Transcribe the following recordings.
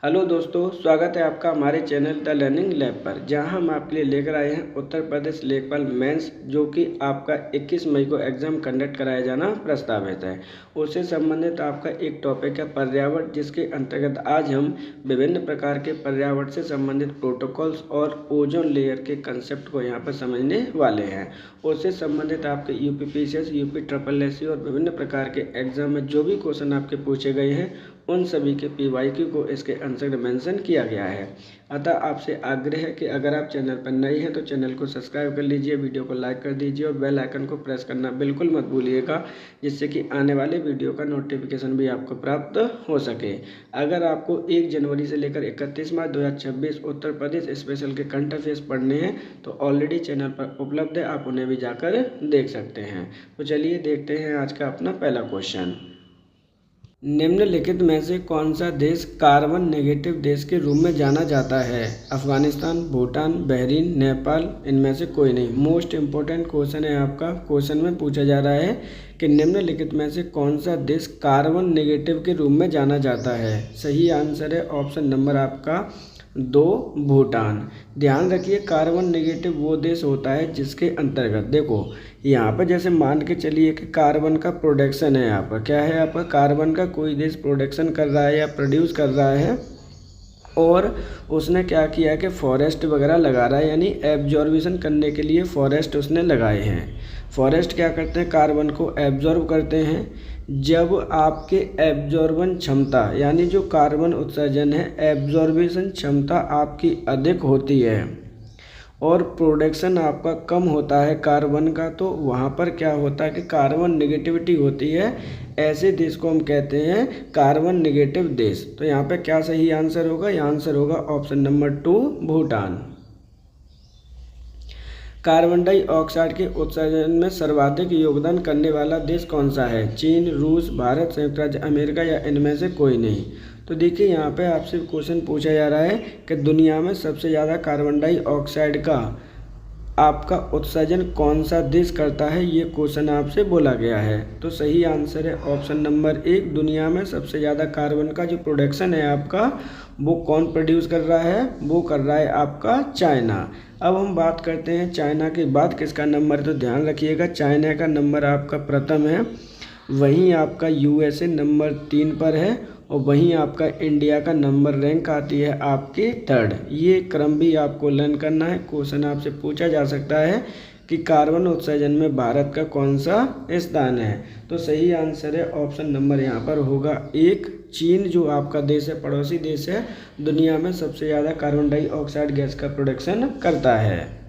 Hello दोस्तों, स्वागत है आपका हमारे चैनल द लर्निंग लैब पर, जहां हम आपके लिए लेकर आए हैं उत्तर प्रदेश लेखपाल मेंस, जो कि आपका 21 मई को एग्ज़ाम कंडक्ट कराया जाना प्रस्तावित है। उससे संबंधित आपका एक टॉपिक है पर्यावरण, जिसके अंतर्गत आज हम विभिन्न प्रकार के पर्यावरण से संबंधित प्रोटोकॉल्स और ओजोन लेयर के कंसेप्ट को यहां पर समझने वाले हैं। उससे संबंधित आपके यूपीपीसीएस, यूपी ट्रिपल एससी और विभिन्न प्रकार के एग्जाम में जो भी क्वेश्चन आपके पूछे गए हैं, उन सभी के पीवाईक्यू को इसके आंसर में मेंशन किया गया है। अतः आपसे आग्रह है कि अगर आप चैनल पर नए हैं तो चैनल को सब्सक्राइब कर लीजिए, वीडियो को लाइक कर दीजिए और बेल आइकन को प्रेस करना बिल्कुल मत भूलिएगा, जिससे कि आने वाले वीडियो का नोटिफिकेशन भी आपको प्राप्त हो सके। अगर आपको 1 जनवरी से लेकर 31 मार्च 2026 उत्तर प्रदेश स्पेशल के करंट अफेयर्स पढ़ने हैं तो ऑलरेडी चैनल पर उपलब्ध है, आप उन्हें भी जाकर देख सकते हैं। तो चलिए देखते हैं आज का अपना पहला क्वेश्चन। निम्नलिखित में से कौन सा देश कार्बन नेगेटिव देश के रूप में जाना जाता है? अफगानिस्तान, भूटान, बहरीन, नेपाल, इनमें से कोई नहीं। मोस्ट इम्पोर्टेंट क्वेश्चन है आपका। क्वेश्चन में पूछा जा रहा है कि निम्नलिखित में से कौन सा देश कार्बन नेगेटिव के रूप में जाना जाता है? सही आंसर है ऑप्शन नंबर आपका 2, भूटान। ध्यान रखिए, कार्बन नेगेटिव वो देश होता है जिसके अंतर्गत देखो यहाँ पर जैसे मान के चलिए कि कार्बन का प्रोडक्शन है, यहाँ पर क्या है, यहाँ पर कार्बन का कोई देश प्रोडक्शन कर रहा है या प्रोड्यूस कर रहा है और उसने क्या किया है कि फॉरेस्ट वगैरह लगा रहा है, यानी एब्जॉर्बिशन करने के लिए फॉरेस्ट उसने लगाए हैं। फॉरेस्ट क्या करते हैं? कार्बन को एब्जॉर्ब करते हैं। जब आपके एब्जॉर्बन क्षमता यानी जो कार्बन उत्सर्जन है, एब्जॉर्बिशन क्षमता आपकी अधिक होती है और प्रोडक्शन आपका कम होता है कार्बन का, तो वहाँ पर क्या होता है कि कार्बन नेगेटिविटी होती है। ऐसे देश को हम कहते हैं कार्बन नेगेटिव देश। तो यहाँ पे क्या सही आंसर होगा? यहाँ आंसर होगा option number 2, Bhutan. Carbon dioxide के उत्सर्जन में सर्वाधिक योगदान करने वाला देश कौन सा है? चीन, रूस, भारत, संयुक्त राज्य अमेरिका या इनमें से कोई नहीं। तो देखिए यहाँ पे आपसे क्वेश्चन पूछा जा रहा है कि दुनिया में सबसे ज़्यादा कार्बन डाइऑक्साइड का आपका उत्सर्जन कौन सा देश करता है, ये क्वेश्चन आपसे बोला गया है। तो सही आंसर है ऑप्शन नंबर 1, दुनिया में सबसे ज़्यादा कार्बन का जो प्रोडक्शन है आपका, वो कौन प्रोड्यूस कर रहा है? वो कर रहा है आपका चाइना। अब हम बात करते हैं चाइना के बाद किसका नंबर, तो ध्यान रखिएगा चाइना का नंबर आपका प्रथम है, वहीं आपका यूएसए नंबर 3 पर है और वहीं आपका इंडिया का नंबर रैंक आती है आपकी 3rd। ये क्रम भी आपको लर्न करना है। क्वेश्चन आपसे पूछा जा सकता है कि कार्बन उत्सर्जन में भारत का कौन सा स्थान है? तो सही आंसर है ऑप्शन नंबर यहाँ पर होगा 1, चीन, जो आपका देश है, पड़ोसी देश है, दुनिया में सबसे ज़्यादा कार्बन डाइऑक्साइड गैस का प्रोडक्शन करता है।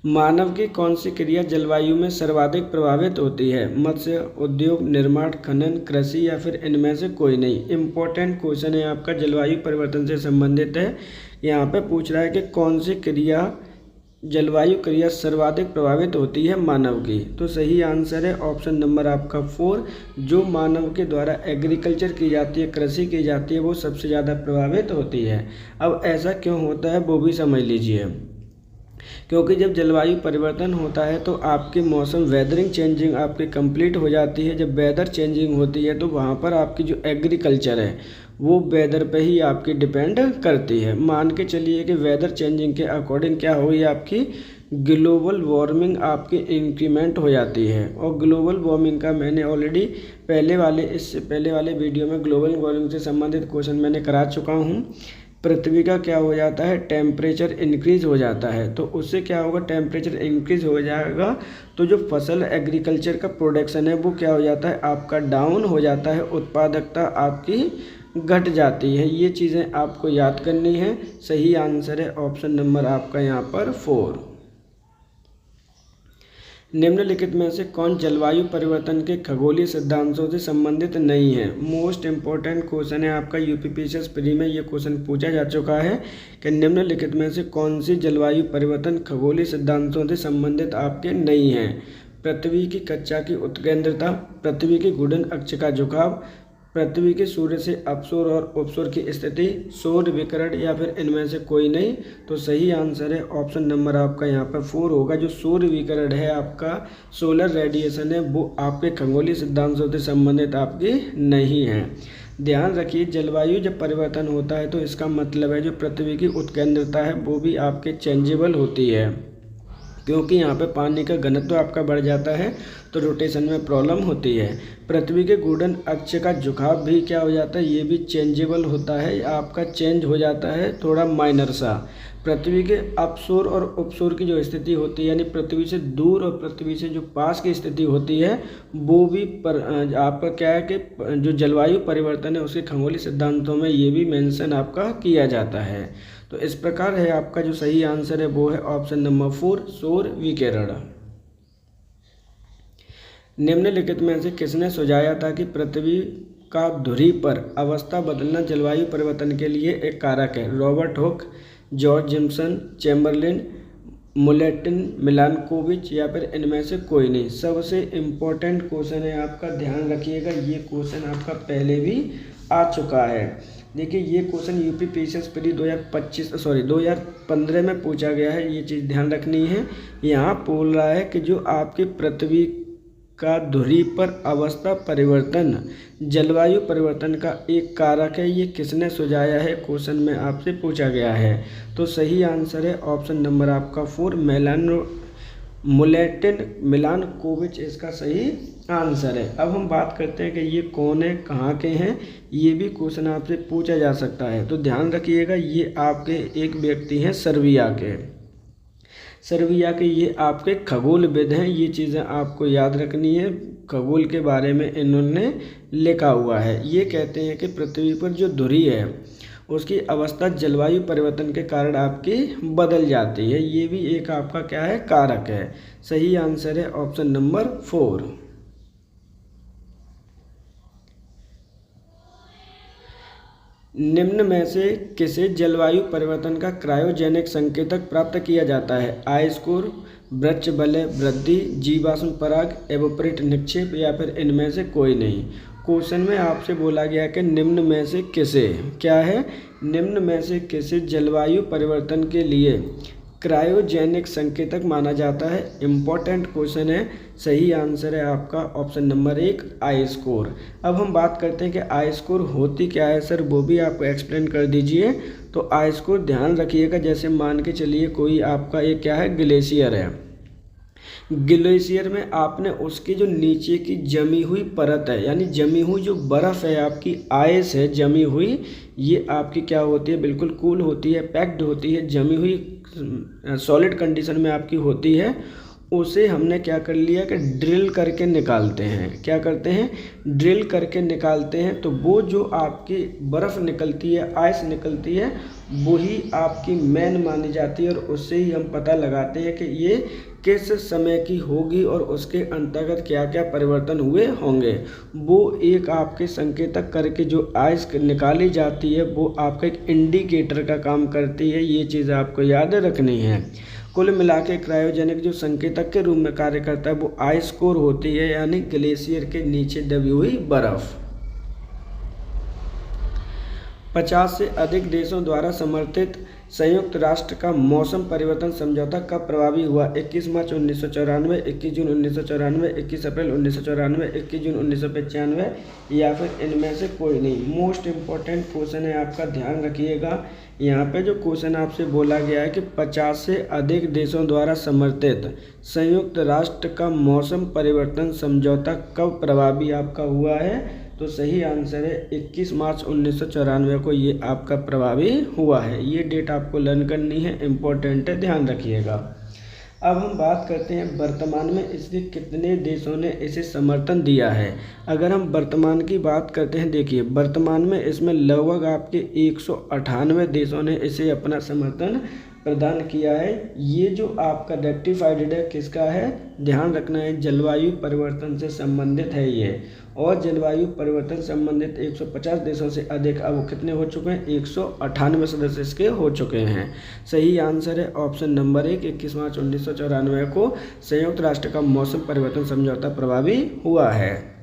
मानव की कौन सी क्रिया जलवायु में सर्वाधिक प्रभावित होती है? मत्स्य उद्योग, निर्माण, खनन, कृषि या फिर इनमें से कोई नहीं। इम्पोर्टेंट क्वेश्चन है आपका, जलवायु परिवर्तन से संबंधित है। यहाँ पे पूछ रहा है कि कौन सी क्रिया जलवायु क्रिया सर्वाधिक प्रभावित होती है मानव की। तो सही आंसर है ऑप्शन नंबर आपका 4, जो मानव के द्वारा एग्रीकल्चर की जाती है, कृषि की जाती है, वो सबसे ज़्यादा प्रभावित होती है। अब ऐसा क्यों होता है वो भी समझ लीजिए। क्योंकि जब जलवायु परिवर्तन होता है तो आपके मौसम वेदरिंग चेंजिंग आपकी कंप्लीट हो जाती है। जब वेदर चेंजिंग होती है तो वहाँ पर आपकी जो एग्रीकल्चर है वो वेदर पे ही आपकी डिपेंड करती है। मान के चलिए कि वेदर चेंजिंग के अकॉर्डिंग क्या हुई, आपकी ग्लोबल वार्मिंग आपकी इंक्रीमेंट हो जाती है। और ग्लोबल वार्मिंग का मैंने ऑलरेडी इससे पहले वाले वीडियो में ग्लोबल वार्मिंग से संबंधित क्वेश्चन मैंने करा चुका हूँ। पृथ्वी का क्या हो जाता है? टेम्परेचर इंक्रीज हो जाता है। तो उससे क्या होगा? टेम्परेचर इंक्रीज हो जाएगा तो जो फसल एग्रीकल्चर का प्रोडक्शन है वो क्या हो जाता है? आपका डाउन हो जाता है, उत्पादकता आपकी घट जाती है। ये चीज़ें आपको याद करनी है। सही आंसर है ऑप्शन नंबर आपका यहाँ पर 4। निम्नलिखित में से कौन जलवायु परिवर्तन के खगोलीय सिद्धांतों से संबंधित नहीं है? मोस्ट इम्पोर्टेंट क्वेश्चन है आपका, यूपीपीसीएस प्री में ये क्वेश्चन पूछा जा चुका है कि निम्नलिखित में से कौन सी जलवायु परिवर्तन खगोलीय सिद्धांतों से संबंधित आपके नहीं है? पृथ्वी की कक्षा की उत्केंद्रता, पृथ्वी की घूर्णन अक्ष का झुकाव, पृथ्वी के सूर्य से अपसौर और उपसौर की स्थिति, सौर विकिरण या फिर इनमें से कोई नहीं। तो सही आंसर है ऑप्शन नंबर आपका यहाँ पर 4 होगा। जो सौर विकिरण है आपका सोलर रेडिएशन है वो आपके खगोलीय सिद्धांतों से संबंधित आपकी नहीं है। ध्यान रखिए, जलवायु जब परिवर्तन होता है तो इसका मतलब है जो पृथ्वी की उत्केंद्रता है वो भी आपके चेंजेबल होती है, क्योंकि यहाँ पे पानी का घनत्व आपका बढ़ जाता है तो रोटेशन में प्रॉब्लम होती है। पृथ्वी के घूर्णन अक्ष का झुकाव भी क्या हो जाता है, ये भी चेंजेबल होता है, आपका चेंज हो जाता है थोड़ा माइनर सा। पृथ्वी के अपसोर और उपसोर की जो स्थिति होती है, यानी पृथ्वी से दूर और पृथ्वी से जो पास की स्थिति होती है, वो भी आपका क्या है कि जो जलवायु परिवर्तन है उसके खगोलीय सिद्धांतों में ये भी मेंशन आपका किया जाता है। तो इस प्रकार है आपका जो सही आंसर है वो है ऑप्शन नंबर 4, सौर विकिरण। निम्नलिखित में से किसने सुझाया था कि पृथ्वी का धुरी पर अवस्था बदलना जलवायु परिवर्तन के लिए एक कारक है? Robert Hooke, George Jimson, Chamberlin, मुलेटिन, मिलानकोविच या फिर इनमें से कोई नहीं। सबसे इम्पोर्टेंट क्वेश्चन है आपका, ध्यान रखिएगा, ये क्वेश्चन आपका पहले भी आ चुका है। देखिए ये क्वेश्चन यूपी पीसीएस प्री 2015 में पूछा गया है, ये चीज़ ध्यान रखनी है। यहाँ बोल रहा है कि जो आपकी पृथ्वी का धुरी पर अवस्था परिवर्तन जलवायु परिवर्तन का एक कारक है, ये किसने सुझाया है, क्वेश्चन में आपसे पूछा गया है। तो सही आंसर है ऑप्शन नंबर आपका 4, मुलेटिन मिलानकोविच इसका सही आंसर है। अब हम बात करते हैं कि ये कौन है, कहाँ के हैं, ये भी क्वेश्चन आपसे पूछा जा सकता है। तो ध्यान रखिएगा, ये आपके एक व्यक्ति हैं सर्बिया के ये आपके खगोलविद हैं। ये चीज़ें आपको याद रखनी है, खगोल के बारे में इन्होंने लिखा हुआ है। ये कहते हैं कि पृथ्वी पर जो धुरी है उसकी अवस्था जलवायु परिवर्तन के कारण आपकी बदल जाती है, ये भी एक आपका क्या है, कारक है। सही आंसर है ऑप्शन नंबर 4। निम्न में से किसे जलवायु परिवर्तन का क्रायोजेनिक संकेतक प्राप्त किया जाता है? आइस कोर, वृक्ष वलय वृद्धि, जीवाश्म पराग, एवोपरेट निक्षेप या फिर इनमें से कोई नहीं। क्वेश्चन में आपसे बोला गया कि निम्न में से किसे, क्या है, निम्न में से किसे जलवायु परिवर्तन के लिए क्रायोजेनिक संकेतक माना जाता है? इम्पॉर्टेंट क्वेश्चन है। सही आंसर है आपका ऑप्शन नंबर 1, आइस कोर। अब हम बात करते हैं कि आइस कोर होती क्या है सर, वो भी आपको एक्सप्लेन कर दीजिए। तो आइस कोर ध्यान रखिएगा, जैसे मान के चलिए कोई आपका एक क्या है, ग्लेशियर है। ग्लेशियर में आपने उसकी जो नीचे की जमी हुई परत है, यानी जमी हुई जो बर्फ़ है आपकी, आइस है जमी हुई, ये आपकी क्या होती है, बिल्कुल कूल होती है, पैक्ड होती है, जमी हुई सॉलिड कंडीशन में आपकी होती है। उसे हमने क्या कर लिया कि ड्रिल करके निकालते हैं। क्या करते हैं, ड्रिल करके निकालते हैं। तो वो जो आपकी बर्फ़ निकलती है, आइस निकलती है, वही आपकी मेन मानी जाती है और उससे ही हम पता लगाते हैं कि ये किस समय की होगी और उसके अंतर्गत क्या क्या परिवर्तन हुए होंगे। वो एक आपके संकेतक करके जो आइस निकाली जाती है वो आपका एक इंडिकेटर का काम करती है, ये चीज़ आपको याद रखनी है। कुल मिला के क्रायोजेनिक जो संकेतक के रूप में कार्य करता है वो आइस कोर होती है, यानी ग्लेशियर के नीचे दबी हुई बर्फ। 50 से अधिक देशों द्वारा समर्थित संयुक्त राष्ट्र का मौसम परिवर्तन समझौता कब प्रभावी हुआ? 21 मार्च 1994, 21 जून 1994, 21 अप्रैल 1994, 21 जून 1995 या फिर इनमें से कोई नहीं। मोस्ट इम्पॉर्टेंट क्वेश्चन है आपका, ध्यान रखिएगा। यहाँ पे जो क्वेश्चन आपसे बोला गया है कि 50 से अधिक देशों द्वारा समर्थित संयुक्त राष्ट्र का मौसम परिवर्तन समझौता कब प्रभावी आपका हुआ है? तो सही आंसर है 21 मार्च 1994 को ये आपका प्रभावी हुआ है। ये डेट आपको लर्न करनी है, इम्पोर्टेंट है, ध्यान रखिएगा। अब हम बात करते हैं वर्तमान में इसके कितने देशों ने इसे समर्थन दिया है। अगर हम वर्तमान की बात करते हैं, देखिए वर्तमान में इसमें लगभग आपके 198 देशों ने इसे अपना समर्थन प्रदान किया है। ये जो आपका रेक्टिफाइड है किसका है, ध्यान रखना है, जलवायु परिवर्तन से संबंधित है ये। और जलवायु परिवर्तन संबंधित 150 देशों से अधिक अब कितने हो चुके हैं, 198 सदस्य इसके हो चुके हैं। सही आंसर है ऑप्शन नंबर 1, 21 मार्च 1994 को संयुक्त राष्ट्र का मौसम परिवर्तन समझौता प्रभावी हुआ है।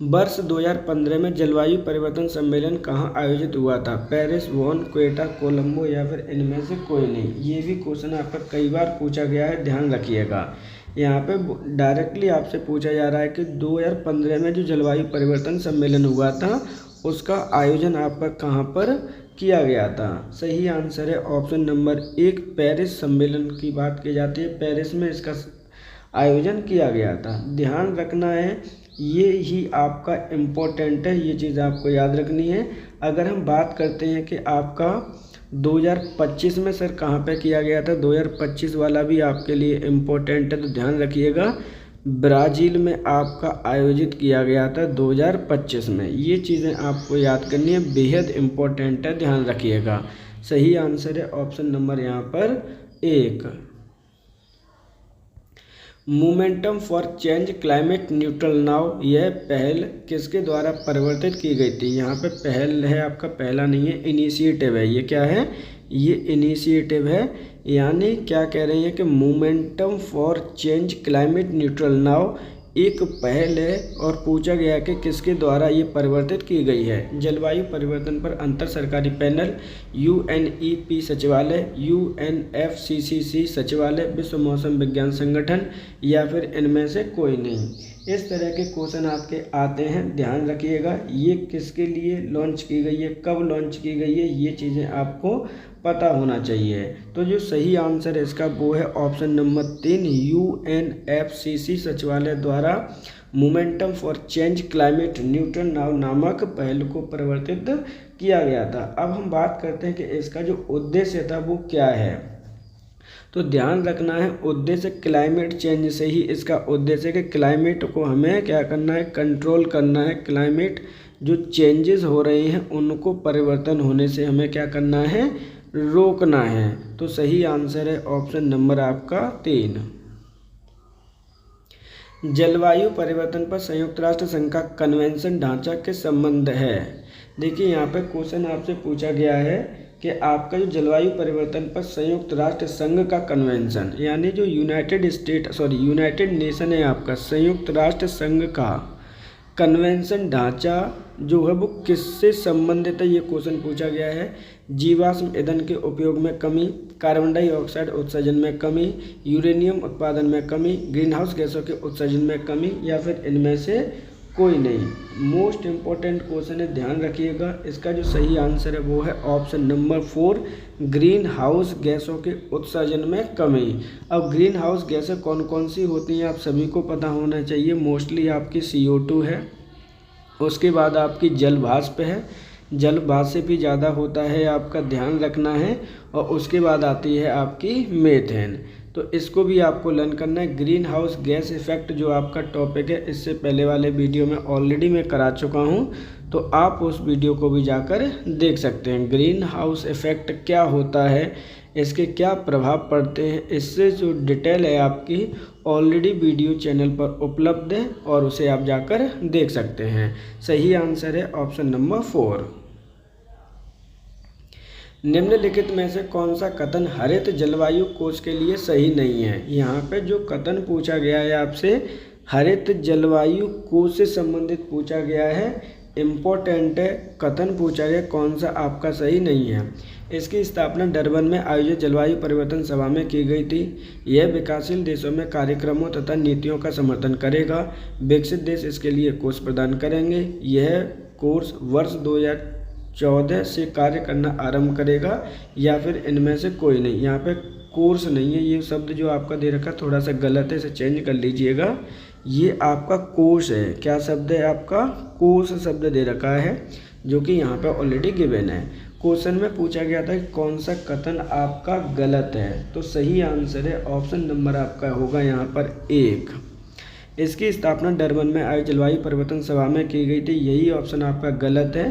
वर्ष 2015 में जलवायु परिवर्तन सम्मेलन कहाँ आयोजित हुआ था? पेरिस, वॉन, क्वेटा, कोलंबो या फिर इनमें से कोई नहीं। ये भी क्वेश्चन आपका कई बार पूछा गया है, ध्यान रखिएगा। यहाँ पे डायरेक्टली आपसे पूछा जा रहा है कि 2015 में जो जलवायु परिवर्तन सम्मेलन हुआ था उसका आयोजन आपका कहाँ पर किया गया था। सही आंसर है ऑप्शन नंबर 1, पेरिस सम्मेलन की बात की जाती है, पेरिस में इसका आयोजन किया गया था। ध्यान रखना है, ये ही आपका इम्पोर्टेंट है, ये चीज़ आपको याद रखनी है। अगर हम बात करते हैं कि आपका 2025 में सर कहाँ पे किया गया था, 2025 वाला भी आपके लिए इम्पोर्टेंट है, तो ध्यान रखिएगा ब्राज़ील में आपका आयोजित किया गया था 2025 में। ये चीज़ें आपको याद करनी है, बेहद इम्पोर्टेंट है, ध्यान रखिएगा। सही आंसर है ऑप्शन नंबर यहाँ पर 1। Momentum for change climate neutral now, यह पहल किसके द्वारा परिवर्तित की गई थी। यहाँ पे पहल है आपका, पहला नहीं है, इनिशिएटिव है। ये क्या है, ये इनिशिएटिव है। यानी क्या कह रहे हैं कि momentum for change climate neutral now एक पहल है और पूछा गया कि किसके द्वारा ये परिवर्तित की गई है। जलवायु परिवर्तन पर अंतर सरकारी पैनल, UNEP सचिवालय, UNFCCC सचिवालय, विश्व मौसम विज्ञान संगठन, या फिर इनमें से कोई नहीं। इस तरह के क्वेश्चन आपके आते हैं, ध्यान रखिएगा। ये किसके लिए लॉन्च की गई है, कब लॉन्च की गई है, ये चीज़ें आपको पता होना चाहिए। तो जो सही आंसर है इसका वो है ऑप्शन नंबर 3, UNFCCC सचिवालय द्वारा momentum for change climate neutral now नामक पहल को परिवर्तित किया गया था। अब हम बात करते हैं कि इसका जो उद्देश्य था वो क्या है। तो ध्यान रखना है, उद्देश्य क्लाइमेट चेंज से ही इसका उद्देश्य है कि क्लाइमेट को हमें क्या करना है, कंट्रोल करना है। क्लाइमेट जो चेंजेस हो रहे हैं उनको परिवर्तन होने से हमें क्या करना है, रोकना है। तो सही आंसर है ऑप्शन नंबर आपका 3। जलवायु परिवर्तन पर संयुक्त राष्ट्र संघ का कन्वेंशन ढांचा किस संबंध है। देखिए यहाँ पे क्वेश्चन आपसे पूछा गया है कि आपका जो जलवायु परिवर्तन पर संयुक्त राष्ट्र संघ का कन्वेंशन, यानी जो यूनाइटेड नेशन है आपका, संयुक्त राष्ट्र संघ का कन्वेंशन ढांचा जो है वो किससे संबंधित है, ये क्वेश्चन पूछा गया है। जीवाश्म ईंधन के उपयोग में कमी, कार्बन डाइऑक्साइड उत्सर्जन में कमी, यूरेनियम उत्पादन में कमी, ग्रीनहाउस गैसों के उत्सर्जन में कमी, या फिर इनमें से कोई नहीं। मोस्ट इम्पोर्टेंट क्वेश्चन है, ध्यान रखिएगा। इसका जो सही आंसर है वो है ऑप्शन नंबर 4, ग्रीन हाउस गैसों के उत्सर्जन में कमी। अब ग्रीन हाउस गैसें कौन कौन सी होती हैं आप सभी को पता होना चाहिए। मोस्टली आपकी CO2 है, उसके बाद आपकी जल वाष्प है, जल वाष्प से भी ज़्यादा होता है आपका, ध्यान रखना है। और उसके बाद आती है आपकी मीथेन। तो इसको भी आपको लर्न करना है। ग्रीन हाउस गैस इफेक्ट जो आपका टॉपिक है, इससे पहले वाले वीडियो में ऑलरेडी मैं करा चुका हूँ, तो आप उस वीडियो को भी जाकर देख सकते हैं। ग्रीन हाउस इफेक्ट क्या होता है, इसके क्या प्रभाव पड़ते हैं, इससे जो डिटेल है आपकी ऑलरेडी वीडियो चैनल पर उपलब्ध है और उसे आप जाकर देख सकते हैं। सही आंसर है ऑप्शन नंबर 4। निम्नलिखित में से कौन सा कथन हरित जलवायु कोष के लिए सही नहीं है। यहाँ पे जो कथन पूछा गया है आपसे, हरित जलवायु कोष से संबंधित पूछा गया है, इम्पोर्टेंट है। कथन पूछा गया कौन सा आपका सही नहीं है। इसकी स्थापना डरबन में आयोजित जलवायु परिवर्तन सभा में की गई थी। यह विकासशील देशों में कार्यक्रमों तथा नीतियों का समर्थन करेगा। विकसित देश इसके लिए कोष प्रदान करेंगे। यह कोर्स वर्ष 2014 से कार्य करना आरंभ करेगा, या फिर इनमें से कोई नहीं। यहाँ पे कोर्स नहीं है, ये शब्द जो आपका दे रखा थोड़ा सा गलत है, इसे चेंज कर लीजिएगा। ये आपका कोर्स है। क्या शब्द है आपका, कोर्स शब्द दे रखा है, जो कि यहाँ पे ऑलरेडी गिवन है। क्वेश्चन में पूछा गया था कि कौन सा कथन आपका गलत है, तो सही आंसर है ऑप्शन नंबर आपका होगा यहाँ पर 1। इसकी स्थापना डरबन में आयोजित जलवायु परिवर्तन सभा में की गई थी, यही ऑप्शन आपका गलत है।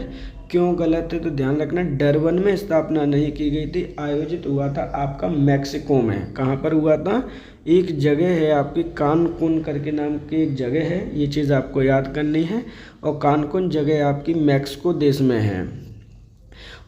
क्यों गलत है, तो ध्यान रखना, डरबन में स्थापना नहीं की गई थी, आयोजित हुआ था आपका मैक्सिको में। कहाँ पर हुआ था, एक जगह है आपकी कानकुन करके नाम की एक जगह है, ये चीज़ आपको याद करनी है। और कानकुन जगह आपकी मैक्सिको देश में है,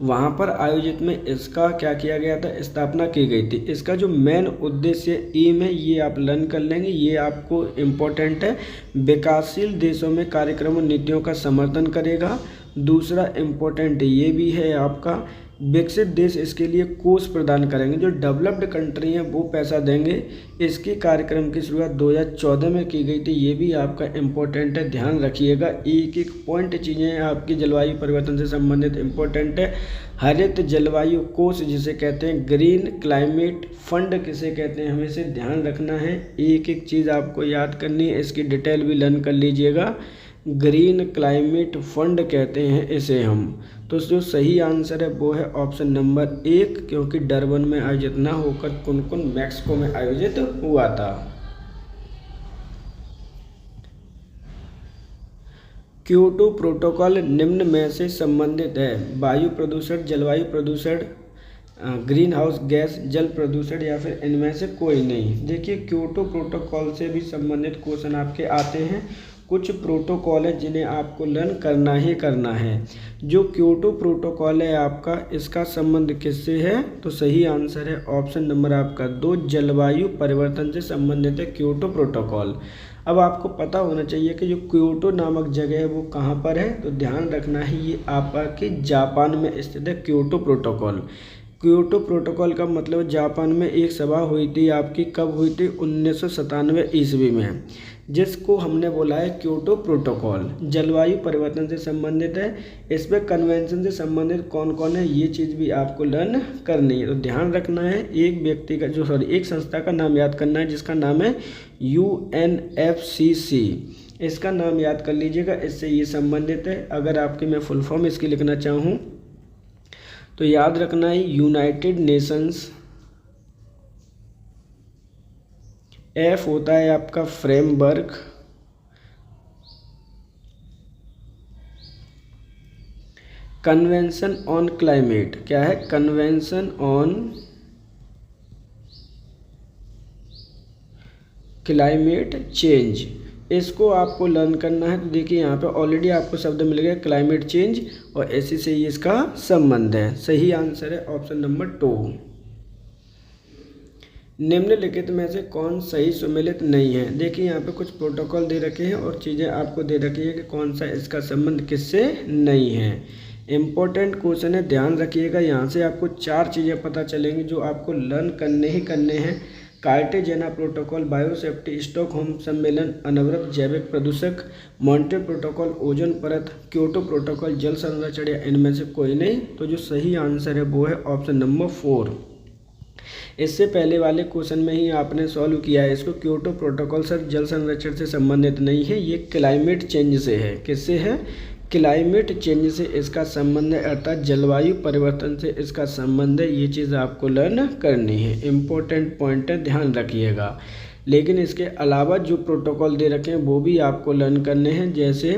वहाँ पर आयोजित में इसका क्या किया गया था, स्थापना की गई थी। इसका जो मेन उद्देश्य एम है ये आप लर्न कर लेंगे, ये आपको इम्पोर्टेंट है। विकासशील देशों में कार्यक्रमों नीतियों का समर्थन करेगा। दूसरा इम्पोर्टेंट ये भी है आपका, विकसित देश इसके लिए कोष प्रदान करेंगे, जो डेवलप्ड कंट्री हैं वो पैसा देंगे। इसकी कार्यक्रम की शुरुआत 2014 में की गई थी, ये भी आपका इम्पोर्टेंट है, ध्यान रखिएगा। एक एक पॉइंट चीज़ें आपकी जलवायु परिवर्तन से संबंधित इम्पोर्टेंट है। हरित जलवायु कोष जिसे कहते हैं, ग्रीन क्लाइमेट फंड किसे कहते हैं, हमें इसे ध्यान रखना है। एक एक चीज़ आपको याद करनी है, इसकी डिटेल भी लर्न कर लीजिएगा। ग्रीन क्लाइमेट फंड कहते हैं इसे हम। तो जो सही आंसर है वो है ऑप्शन नंबर 1, क्योंकि डरबन में आयोजित न होकर कुन मैक्सिको में आयोजित हुआ था। क्योटो प्रोटोकॉल निम्न में से संबंधित है, वायु प्रदूषण, जलवायु प्रदूषण, ग्रीन हाउस गैस, जल प्रदूषण, या फिर इनमें से कोई नहीं। देखिए क्योटो प्रोटोकॉल से भी संबंधित क्वेश्चन आपके आते हैं। कुछ प्रोटोकॉल है जिन्हें आपको लर्न करना ही करना है। जो क्योटो प्रोटोकॉल है आपका, इसका संबंध किससे है, तो सही आंसर है ऑप्शन नंबर आपका 2, जलवायु परिवर्तन से संबंधित है क्योटो प्रोटोकॉल। अब आपको पता होना चाहिए कि जो क्योटो नामक जगह है वो कहाँ पर है, तो ध्यान रखना है ये आपके जापान में स्थित है क्योटो प्रोटोकॉल। क्योटो प्रोटोकॉल का मतलब जापान में एक सभा हुई थी आपकी, कब हुई थी, 1997 ईस्वी में, जिसको हमने बोला है क्योटो प्रोटोकॉल। जलवायु परिवर्तन से संबंधित है, इस पर कन्वेंशन से संबंधित कौन कौन है ये चीज़ भी आपको लर्न करनी है। तो ध्यान रखना है, एक व्यक्ति का एक संस्था का नाम याद करना है जिसका नाम है UNFCCC, इसका नाम याद कर लीजिएगा, इससे ये संबंधित है। अगर आपकी मैं फुल फॉर्म इसकी लिखना चाहूँ तो याद रखना है यूनाइटेड नेशंस, F होता है आपका फ्रेमवर्क, कन्वेंशन ऑन क्लाइमेट, क्या है, कन्वेंशन ऑन क्लाइमेट चेंज, इसको आपको लर्न करना है। तो देखिए यहाँ पे ऑलरेडी आपको शब्द मिल गया क्लाइमेट चेंज, और इसी से ही इसका संबंध है। सही आंसर है ऑप्शन नंबर 2। निम्नलिखित में से कौन सही सुमेलित नहीं है। देखिए यहाँ पे कुछ प्रोटोकॉल दे रखे हैं और चीज़ें आपको दे रखी है कि कौन सा इसका संबंध किससे नहीं है। इम्पोर्टेंट क्वेश्चन है, ध्यान रखिएगा। यहाँ से आपको 4 चीज़ें पता चलेंगी जो आपको लर्न करने ही करने हैं। कार्टेजेना प्रोटोकॉल, बायोसेफ्टी, स्टॉकहोम सम्मेलन, अनवरत जैविक प्रदूषक, मॉन्ट्रियल प्रोटोकॉल, ओजोन परत, क्योटो प्रोटोकॉल, जल संरक्षण, या इनमें से कोई नहीं। तो जो सही आंसर है वो है ऑप्शन नंबर 4। इससे पहले वाले क्वेश्चन में ही आपने सॉल्व किया है इसको। क्योटो प्रोटोकॉल सर जल संरक्षण से संबंधित नहीं है, ये क्लाइमेट चेंज से है। किससे है, क्लाइमेट चेंज से इसका संबंध है, अर्थात जलवायु परिवर्तन से इसका संबंध है। ये चीज़ आपको लर्न करनी है, इम्पोर्टेंट पॉइंट है, ध्यान रखिएगा। लेकिन इसके अलावा जो प्रोटोकॉल दे रखे हैं वो भी आपको लर्न करने हैं। जैसे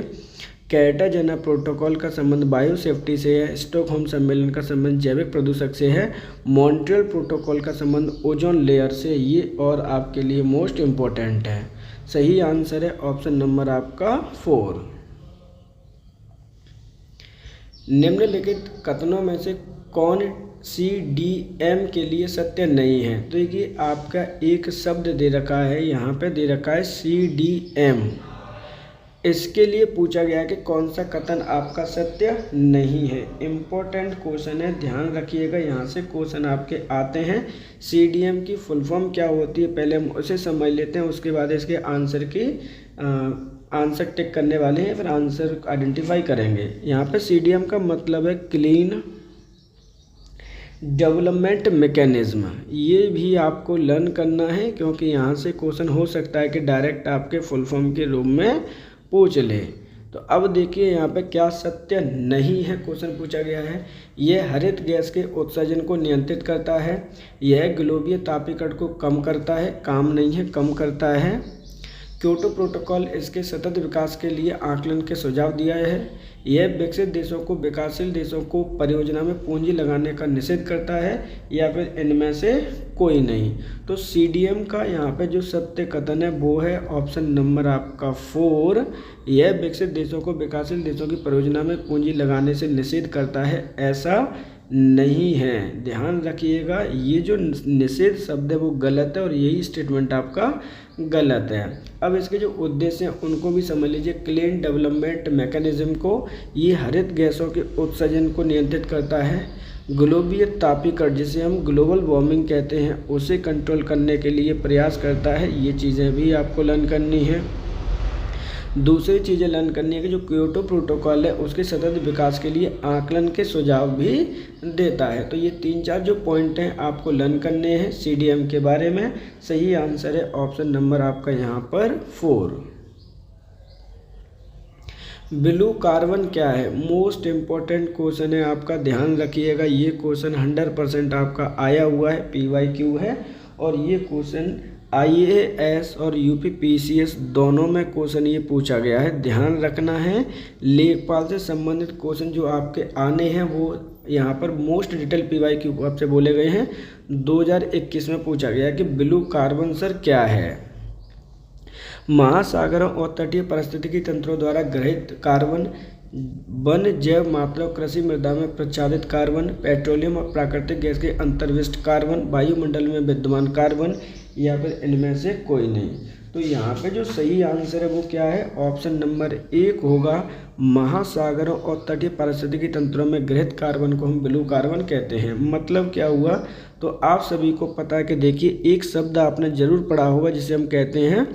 कार्टेजेना प्रोटोकॉल का संबंध बायोसेफ्टी से है, स्टॉकहोम सम्मेलन का संबंध जैविक प्रदूषक से है, मॉन्ट्रियल प्रोटोकॉल का संबंध ओजोन लेयर से, ये और आपके लिए मोस्ट इम्पोर्टेंट है। सही आंसर है ऑप्शन नंबर आपका 4। निम्नलिखित कथनों में से कौन CDM के लिए सत्य नहीं है। तो देखिए आपका एक शब्द दे रखा है, यहाँ पे दे रखा है CDM, इसके लिए पूछा गया है कि कौन सा कथन आपका सत्य नहीं है। इम्पोर्टेंट क्वेश्चन है, ध्यान रखिएगा। यहाँ से क्वेश्चन आपके आते हैं। CDM की फुल फॉर्म क्या होती है पहले हम उसे समझ लेते हैं, उसके बाद इसके आंसर की आंसर टिक करने वाले हैं, फिर आंसर आइडेंटिफाई करेंगे। यहाँ पे CDM का मतलब है क्लीन डेवलपमेंट मैकेनिज्म। ये भी आपको लर्न करना है, क्योंकि यहाँ से क्वेश्चन हो सकता है कि डायरेक्ट आपके फुल फॉर्म के रूप में पूछ ले। तो अब देखिए यहाँ पे क्या सत्य नहीं है क्वेश्चन पूछा गया है। यह हरित गैस के उत्सर्जन को नियंत्रित करता है, यह ग्लोबीय तापीकरण को कम करता है, काम नहीं है, कम करता है। क्योटो प्रोटोकॉल इसके सतत विकास के लिए आकलन के सुझाव दिया है, यह विकसित देशों को विकासशील देशों को परियोजना में पूंजी लगाने का निषेध करता है, या फिर इनमें से कोई नहीं। तो CDM का यहाँ पे जो सत्य कथन है वो है ऑप्शन नंबर आपका 4। यह विकसित देशों को विकासशील देशों की परियोजना में पूंजी लगाने से निषेध करता है, ऐसा नहीं है। ध्यान रखिएगा, ये जो निषेध शब्द है वो गलत है और यही स्टेटमेंट आपका गलत है। अब इसके जो उद्देश्य हैं उनको भी समझ लीजिए। क्लीन डेवलपमेंट मैकेनिज्म को, ये हरित गैसों के उत्सर्जन को नियंत्रित करता है। ग्लोबीय तापीकरण, जिसे हम ग्लोबल वार्मिंग कहते हैं, उसे कंट्रोल करने के लिए प्रयास करता है। ये चीज़ें भी आपको लर्न करनी है। दूसरी चीज़ें लर्न करनी है कि जो क्योटो प्रोटोकॉल है उसके सतत विकास के लिए आकलन के सुझाव भी देता है। तो ये 3-4 जो पॉइंट हैं आपको लर्न करने हैं CDM के बारे में। सही आंसर है ऑप्शन नंबर आपका यहाँ पर 4। ब्लू कार्बन क्या है? मोस्ट इम्पॉर्टेंट क्वेश्चन है आपका, ध्यान रखिएगा। ये क्वेश्चन 100% आपका आया हुआ है, PYQ है। और ये क्वेश्चन IAS और UPPCS दोनों में क्वेश्चन ये पूछा गया है, ध्यान रखना है। लेखपाल से संबंधित क्वेश्चन जो आपके आने हैं वो यहाँ पर मोस्ट डिटेल PYQ आपसे बोले गए हैं। 2021 में पूछा गया कि ब्लू कार्बन सर क्या है? महासागरों और तटीय पारिस्थितिकी तंत्रों द्वारा ग्रहित कार्बन, वन जैव मात्रा, कृषि मृदा में प्रचारित कार्बन, पेट्रोलियम और प्राकृतिक गैस के अंतर्विष्ट कार्बन, वायुमंडल में विद्यमान कार्बन, या फिर इनमें से कोई नहीं। तो यहाँ पे जो सही आंसर है वो क्या है? ऑप्शन नंबर 1 होगा। महासागरों और तटीय पारिस्थितिकी तंत्रों में ग्रहित कार्बन को हम ब्लू कार्बन कहते हैं। मतलब क्या हुआ? तो आप सभी को पता है कि देखिए, एक शब्द आपने जरूर पढ़ा होगा जिसे हम कहते हैं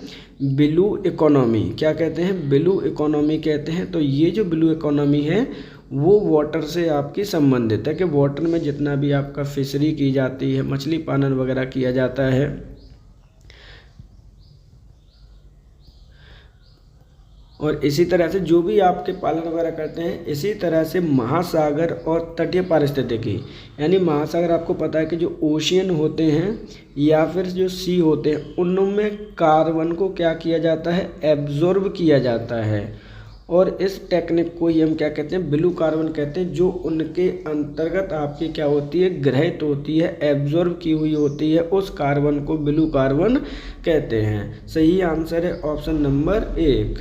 ब्लू इकोनॉमी। क्या कहते हैं? ब्लू इकोनॉमी कहते हैं। तो ये जो ब्लू इकोनॉमी है वो वाटर से आपकी संबंधित है कि वाटर में जितना भी आपका फिशरी की जाती है, मछली पालन वगैरह किया जाता है, और इसी तरह से जो भी आपके पालन वगैरह करते हैं, इसी तरह से महासागर और तटीय पारिस्थितिकी, यानी महासागर आपको पता है कि जो ओशियन होते हैं या फिर जो सी होते हैं, उनमें कार्बन को क्या किया जाता है? एब्जॉर्ब किया जाता है। और इस टेक्निक को ही हम क्या कहते हैं? ब्लू कार्बन कहते हैं। जो उनके अंतर्गत आपकी क्या होती है? ग्रहित होती है, एब्जॉर्ब की हुई होती है, उस कार्बन को ब्लू कार्बन कहते हैं। सही आंसर है ऑप्शन नंबर 1।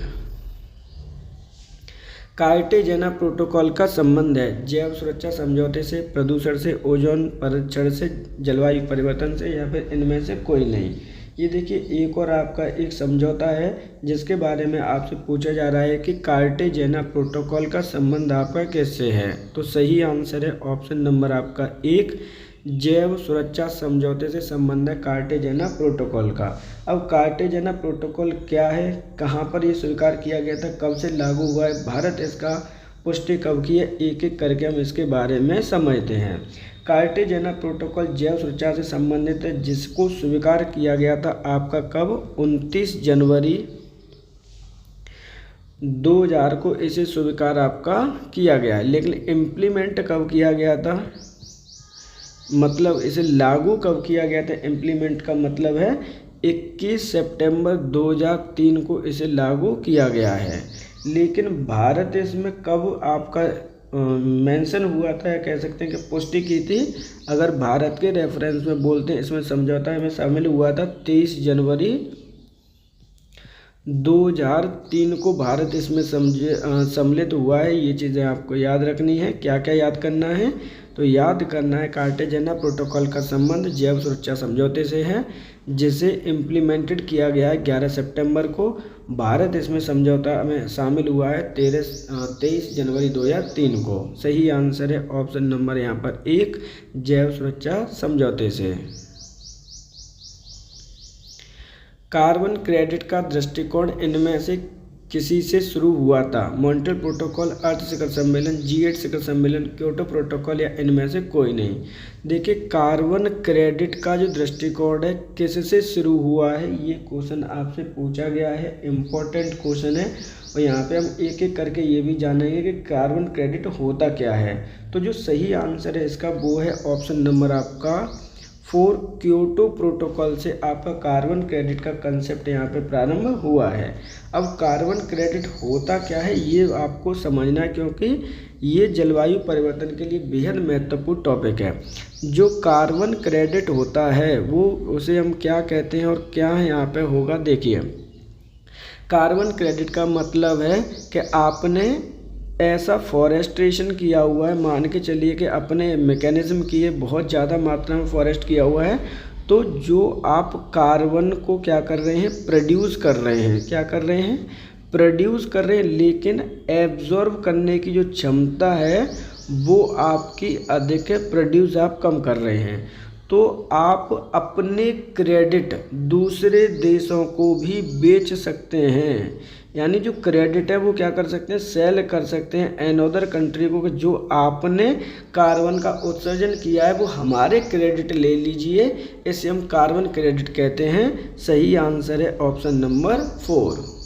कार्टेजेना प्रोटोकॉल का संबंध है जैव सुरक्षा समझौते से, प्रदूषण से, ओजोन परीक्षण से, जलवायु परिवर्तन से, या फिर इनमें से कोई नहीं। ये देखिए, एक और आपका एक समझौता है जिसके बारे में आपसे पूछा जा रहा है कि कार्टेजेना प्रोटोकॉल का संबंध आपका किससे है? तो सही आंसर है ऑप्शन नंबर आपका 1, जैव सुरक्षा समझौते से संबंध है कार्टेजेना प्रोटोकॉल का। अब कार्टेजेना प्रोटोकॉल क्या है, कहाँ पर ये स्वीकार किया गया था, कब से लागू हुआ है, भारत इसका पुष्टि कब की है, एक एक करके हम इसके बारे में समझते हैं। कार्टेजेना प्रोटोकॉल जैव सुरक्षा से संबंधित है, जिसको स्वीकार किया गया था आपका कब? 29 जनवरी 2000 को इसे स्वीकार आपका किया गया है। लेकिन इम्प्लीमेंट कब किया गया था? मतलब इसे लागू कब किया गया था? इम्प्लीमेंट का मतलब है 21 सितंबर 2003 को इसे लागू किया गया है। लेकिन भारत इसमें कब आपका मेंशन हुआ था, या कह सकते हैं कि पुष्टि की थी? अगर भारत के रेफरेंस में बोलते हैं, इसमें समझौता में शामिल हुआ था 23 जनवरी 2003 को भारत इसमें सम्मिलित हुआ है। ये चीज़ें आपको याद रखनी है। क्या क्या याद करना है? तो याद करना है कार्टेजेना प्रोटोकॉल का संबंध जैव सुरक्षा समझौते से है, जिसे इम्प्लीमेंटेड किया गया है 11 सितंबर को। भारत इसमें समझौता में शामिल हुआ है 23 जनवरी 2003 को। सही आंसर है ऑप्शन नंबर यहाँ पर 1, जैव सुरक्षा समझौते से। कार्बन क्रेडिट का दृष्टिकोण इनमें से किसी से शुरू हुआ था? मॉन्ट्रियल प्रोटोकॉल, अर्थ शिखर सम्मेलन, G8 शिखर सम्मेलन, क्योटो प्रोटोकॉल, या इनमें से कोई नहीं। देखिए, कार्बन क्रेडिट का जो दृष्टिकोण है किससे शुरू हुआ है, ये क्वेश्चन आपसे पूछा गया है। इम्पोर्टेंट क्वेश्चन है, और यहाँ पे हम एक एक करके ये भी जानेंगे कि कार्बन क्रेडिट होता क्या है। तो जो सही आंसर है इसका वो है ऑप्शन नंबर आपका 4, क्योटो प्रोटोकॉल से आपका कार्बन क्रेडिट का कंसेप्ट यहाँ पे प्रारंभ हुआ है। अब कार्बन क्रेडिट होता क्या है ये आपको समझना है, क्योंकि ये जलवायु परिवर्तन के लिए बेहद महत्वपूर्ण टॉपिक है। जो कार्बन क्रेडिट होता है वो उसे हम क्या कहते हैं और क्या यहाँ पे होगा? देखिए, कार्बन क्रेडिट का मतलब है कि आपने ऐसा फॉरेस्ट्रेशन किया हुआ है, मान के चलिए कि अपने मैकेनिज्म की ये बहुत ज़्यादा मात्रा में फॉरेस्ट किया हुआ है, तो जो आप कार्बन को क्या कर रहे हैं, प्रोड्यूस कर रहे हैं, क्या कर रहे हैं, प्रोड्यूस कर रहे हैं, लेकिन एब्जॉर्ब करने की जो क्षमता है वो आपकी अधिक है, प्रोड्यूस आप कम कर रहे हैं। तो आप अपने क्रेडिट दूसरे देशों को भी बेच सकते हैं, यानी जो क्रेडिट है वो क्या कर सकते हैं, सेल कर सकते हैं अनदर कंट्री को, कि जो आपने कार्बन का उत्सर्जन किया है वो हमारे क्रेडिट ले लीजिए, इसे हम कार्बन क्रेडिट कहते हैं। सही आंसर है ऑप्शन नंबर 4।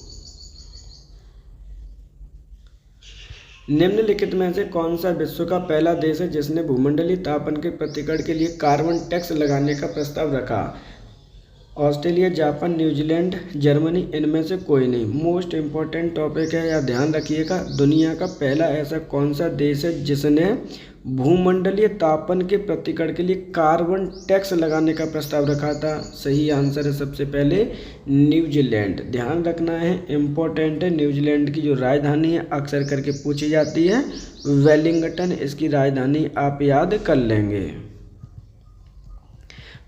निम्नलिखित में से कौन सा विश्व का पहला देश है जिसने भूमंडलीय तापन के प्रतिकरण के लिए कार्बन टैक्स लगाने का प्रस्ताव रखा? ऑस्ट्रेलिया, जापान, न्यूजीलैंड, जर्मनी, इनमें से कोई नहीं। मोस्ट इम्पॉर्टेंट टॉपिक है, या ध्यान रखिएगा। दुनिया का पहला ऐसा कौन सा देश है जिसने भूमंडलीय तापन के प्रतिकरण के लिए कार्बन टैक्स लगाने का प्रस्ताव रखा था? सही आंसर है सबसे पहले न्यूजीलैंड। ध्यान रखना है, इम्पोर्टेंट है। न्यूजीलैंड की जो राजधानी है अक्सर करके पूछी जाती है वेलिंगटन, इसकी राजधानी आप याद कर लेंगे।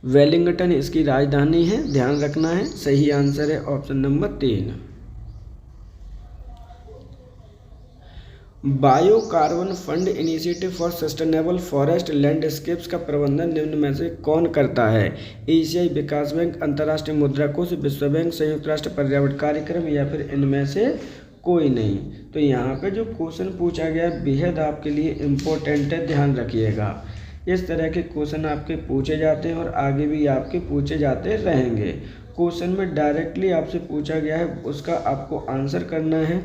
वेलिंगटन इसकी राजधानी है, ध्यान रखना है। सही आंसर है option number 3। Bio carbon fund initiative for sustainable forest landscapes का प्रबंधन निम्न में से कौन करता है? एशियाई विकास बैंक, अंतर्राष्ट्रीय मुद्रा कोष, विश्व बैंक, संयुक्त राष्ट्र पर्यावरण कार्यक्रम, या फिर इनमें से कोई नहीं। तो यहाँ पे जो क्वेश्चन पूछा गया है बेहद आपके लिए इम्पोर्टेंट है, ध्यान रखिएगा। इस तरह के क्वेश्चन आपके पूछे जाते हैं और आगे भी आपके पूछे जाते रहेंगे। क्वेश्चन में डायरेक्टली आपसे पूछा गया है, उसका आपको आंसर करना है।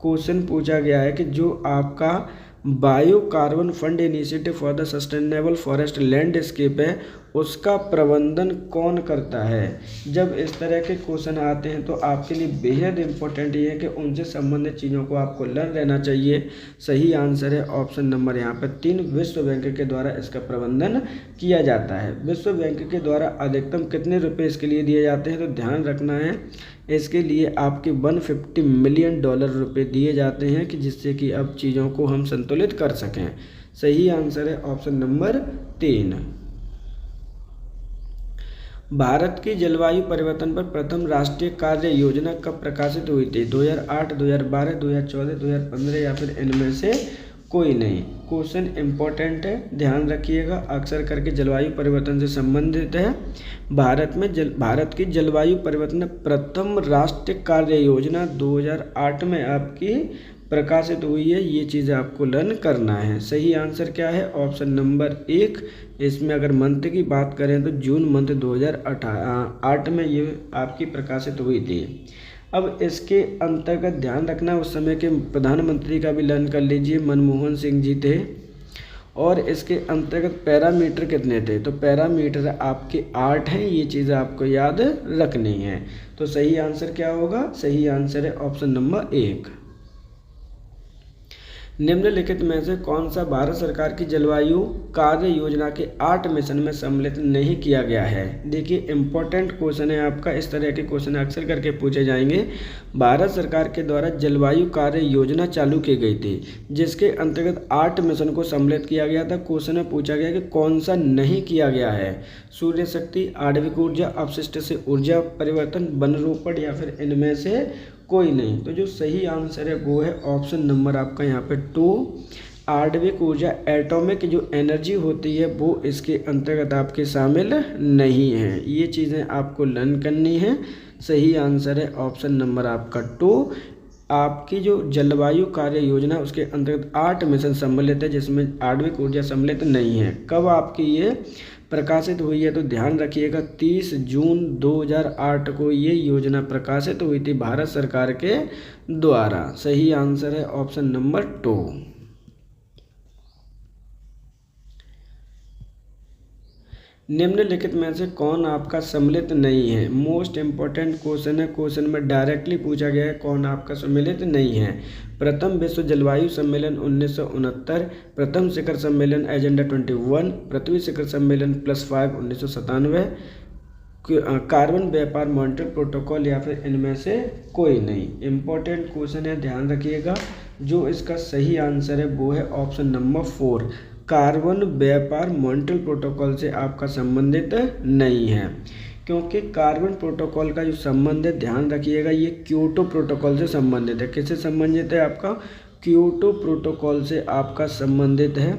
क्वेश्चन पूछा गया है कि जो आपका bio carbon fund initiative for the sustainable forest landscape है उसका प्रबंधन कौन करता है? जब इस तरह के क्वेश्चन आते हैं तो आपके लिए बेहद इम्पोर्टेंट ये है कि उनसे संबंधित चीज़ों को आपको लर्न रहना चाहिए। सही आंसर है ऑप्शन नंबर यहाँ पर 3, विश्व बैंक के द्वारा इसका प्रबंधन किया जाता है। विश्व बैंक के द्वारा अधिकतम कितने रुपये इसके लिए दिए जाते हैं? तो ध्यान रखना है, इसके लिए आपके $150 मिलियन रुपये दिए जाते हैं, कि जिससे कि अब चीज़ों को हम संतुलित कर सकें। सही आंसर है ऑप्शन नंबर 3। भारत की जलवायु परिवर्तन पर प्रथम राष्ट्रीय कार्य योजना कब प्रकाशित हुई थी? 2008, 2012, 2014, 2015, या फिर इनमें से कोई नहीं। क्वेश्चन इम्पोर्टेंट है, ध्यान रखिएगा, अक्सर करके जलवायु परिवर्तन से संबंधित है। भारत की जलवायु परिवर्तन प्रथम राष्ट्रीय कार्य योजना 2008 में आपकी प्रकाशित हुई है। ये चीज़ आपको लर्न करना है। सही आंसर क्या है? Option number 1। इसमें अगर मंथ की बात करें तो जून मंथ 2008 में ये आपकी प्रकाशित हुई थी। अब इसके अंतर्गत ध्यान रखना, उस समय के प्रधानमंत्री का भी लर्न कर लीजिए, मनमोहन सिंह जी थे। और इसके अंतर्गत पैरामीटर कितने थे? तो पैरामीटर आपके 8 हैं, ये चीज़ आपको याद रखनी है। तो सही आंसर क्या होगा? सही आंसर है ऑप्शन नंबर 1। निम्नलिखित में से कौन सा भारत सरकार की जलवायु कार्य योजना के 8 मिशन में सम्मिलित नहीं किया गया है? देखिए इंपॉर्टेंट क्वेश्चन है आपका, इस तरह के क्वेश्चन अक्सर करके पूछे जाएंगे। भारत सरकार के द्वारा जलवायु कार्य योजना चालू की गई थी, जिसके अंतर्गत 8 मिशन को सम्मिलित किया गया था। क्वेश्चन में पूछा गया कि कौन सा नहीं किया गया है? सूर्य शक्ति, आणविक ऊर्जा, अपशिष्ट से ऊर्जा परिवर्तन, वन रोपण, या फिर इनमें से कोई नहीं। तो जो सही आंसर है वो है ऑप्शन नंबर आपका यहाँ पे 2, आणविक ऊर्जा, एटॉमिक जो एनर्जी होती है वो इसके अंतर्गत आपके शामिल नहीं है। ये चीज़ें आपको लर्न करनी है। सही आंसर है ऑप्शन नंबर आपका 2। आपकी जो जलवायु कार्य योजना उसके अंतर्गत 8 मिशन सम्मिलित है, जिसमें आणविक ऊर्जा सम्मिलित नहीं है। कब आपकी ये प्रकाशित हुई है? तो ध्यान रखिएगा 30 जून 2008 को ये योजना प्रकाशित हुई थी भारत सरकार के द्वारा। सही आंसर है ऑप्शन नंबर 2। निम्नलिखित में से कौन आपका सम्मिलित नहीं है? मोस्ट इम्पोर्टेंट क्वेश्चन है, क्वेश्चन में डायरेक्टली पूछा गया है कौन आपका सम्मिलित नहीं है। प्रथम विश्व जलवायु सम्मेलन 1969, प्रथम शिखर सम्मेलन एजेंडा 21, पृथ्वी शिखर सम्मेलन +5 1997, कार्बन व्यापार मॉनिटरिंग प्रोटोकॉल, या फिर इनमें से कोई नहीं। इम्पोर्टेंट क्वेश्चन है, ध्यान रखिएगा। जो इसका सही आंसर है वो है ऑप्शन नंबर 4, कार्बन व्यापार मॉन्ट्रियल प्रोटोकॉल से आपका संबंधित नहीं है, क्योंकि कार्बन प्रोटोकॉल का जो संबंध है, ध्यान रखिएगा, ये क्योटो प्रोटोकॉल से संबंधित है। किससे संबंधित है? आपका क्योटो प्रोटोकॉल से आपका संबंधित है।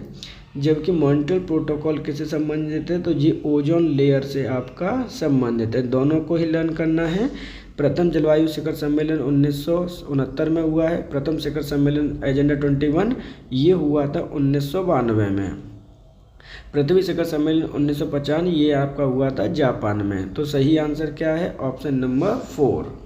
जबकि मॉन्ट्रियल प्रोटोकॉल किससे संबंधित है? तो ये ओजोन लेयर से आपका संबंधित है। दोनों को ही लर्न करना है। प्रथम जलवायु शिखर सम्मेलन 1969 में हुआ है। प्रथम शिखर सम्मेलन एजेंडा 21 ये हुआ था 1992 में। पृथ्वी शिखर सम्मेलन 1950 ये आपका हुआ था जापान में। तो सही आंसर क्या है? Option number 4।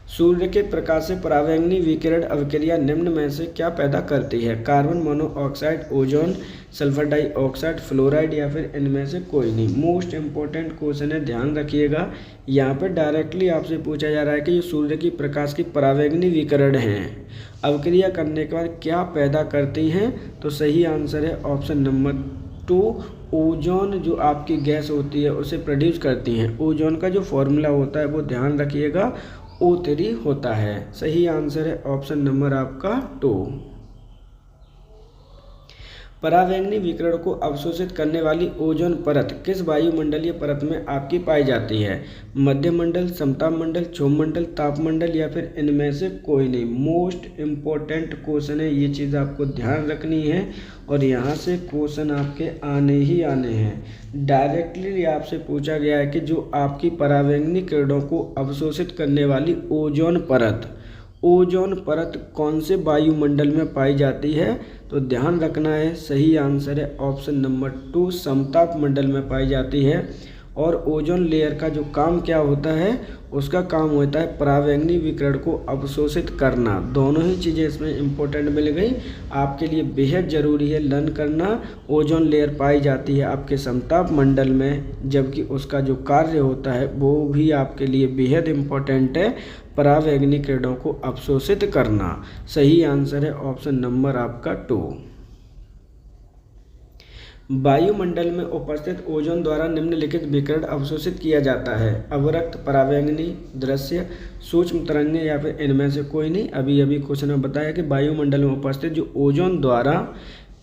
सूर्य के प्रकाश से परावैंगनी विकिरण अभिक्रिया निम्न में से क्या पैदा करती है? Carbon monoxide, ozone, sulphur dioxide, fluoride या फिर इनमें से कोई नहीं। मोस्ट इंपॉर्टेंट क्वेश्चन है, ध्यान रखिएगा। यहाँ पे डायरेक्टली आपसे पूछा जा रहा है कि जो सूर्य की प्रकाश की परावैंगनी विकिरण हैं, अभिक्रिया करने के बाद क्या पैदा करती हैं? तो सही आंसर है ऑप्शन नंबर 2, ओजोन जो आपकी गैस होती है उसे प्रोड्यूस करती हैं। ओजोन का जो फॉर्मूला होता है वो ध्यान रखिएगा, O3 होता है। सही आंसर है ऑप्शन नंबर आपका 2। परावैंगनी विकिरण को अवशोषित करने वाली ओजोन परत किस वायुमंडलीय परत में आपकी पाई जाती है? मध्यमंडल, समतापमंडल, क्षोभमंडल, तापमंडल या फिर इनमें से कोई नहीं। मोस्ट इम्पोर्टेंट क्वेश्चन है, ये चीज़ आपको ध्यान रखनी है और यहाँ से क्वेश्चन आपके आने ही आने हैं। डायरेक्टली आपसे पूछा गया है कि जो आपकी परावैंगनी किरणों को अवशोषित करने वाली ओजोन परत कौन से वायुमंडल में पाई जाती है? तो ध्यान रखना है, सही आंसर है ऑप्शन नंबर 2, समताप मंडल में पाई जाती है। और ओजोन लेयर का जो काम क्या होता है? उसका काम होता है परावैंगनी विकिरण को अवशोषित करना। दोनों ही चीज़ें इसमें इम्पोर्टेंट मिल गई, आपके लिए बेहद ज़रूरी है लर्न करना। ओजोन लेयर पाई जाती है आपके समताप मंडल में, जबकि उसका जो कार्य होता है वो भी आपके लिए बेहद इम्पोर्टेंट है, परावैंगनी किरणों को अवशोषित करना। सही आंसर है ऑप्शन नंबर आपका 2। वायुमंडल में उपस्थित ओजोन द्वारा निम्नलिखित विकिरण अवशोषित किया जाता है? अवरक्त, परावैंगनी, दृश्य, सूक्ष्म तरंगें या फिर इनमें से कोई नहीं। अभी क्वेश्चन में बताया कि वायुमंडल में उपस्थित जो ओजोन द्वारा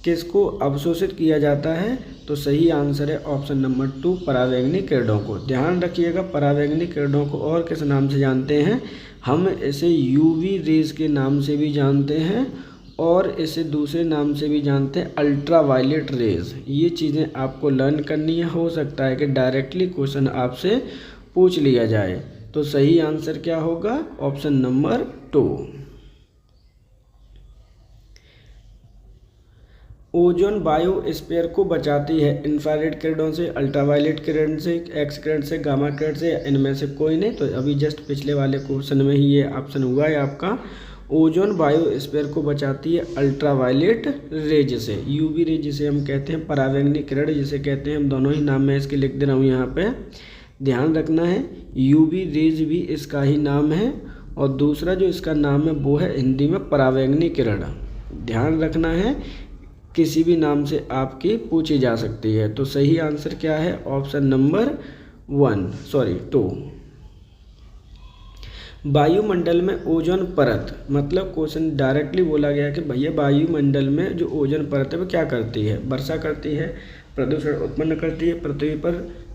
किसको अवशोषित किया जाता है? तो सही आंसर है ऑप्शन नंबर 2, परावैंगनी किरणों को। ध्यान रखिएगा, परावैंगनी किरणों को और किस नाम से जानते हैं? हम इसे यूवी रेज के नाम से भी जानते हैं और इसे दूसरे नाम से भी जानते हैं, अल्ट्रावायलेट रेज। ये चीज़ें आपको लर्न करनी है। हो सकता है कि डायरेक्टली क्वेश्चन आपसे पूछ लिया जाए। तो सही आंसर क्या होगा? Option number 2। ओजोन बायोस्फीयर को बचाती है इंफ्रारेड किरणों से, अल्ट्रावायलेट किरण से, एक्स किरण से, गामा किरण से, इनमें से कोई नहीं। तो अभी जस्ट पिछले वाले क्वेश्चन में ही ये ऑप्शन हुआ है आपका। ओजोन बायोस्फीयर को बचाती है अल्ट्रावायलेट रेज से, यूवी रेज जिसे हम कहते हैं, परावैंगनी किरण जिसे कहते हैं। हम दोनों ही नाम मैं इसके लिख दे रहा हूँ यहाँ पे, ध्यान रखना है। यूवी रेज भी इसका ही नाम है और दूसरा जो इसका नाम है वो है हिंदी में परावैंगनी किरण। ध्यान रखना है, किसी भी नाम से आपकी पूछी जा सकती है। तो सही आंसर क्या है? Option number 2। वायुमंडल में ओजोन परत, मतलब क्वेश्चन डायरेक्टली बोला गया कि भैया वायुमंडल में जो ओजोन परत है वो क्या करती है? वर्षा करती है, प्रदूषण उत्पन्न करती है, पृथ्वी पर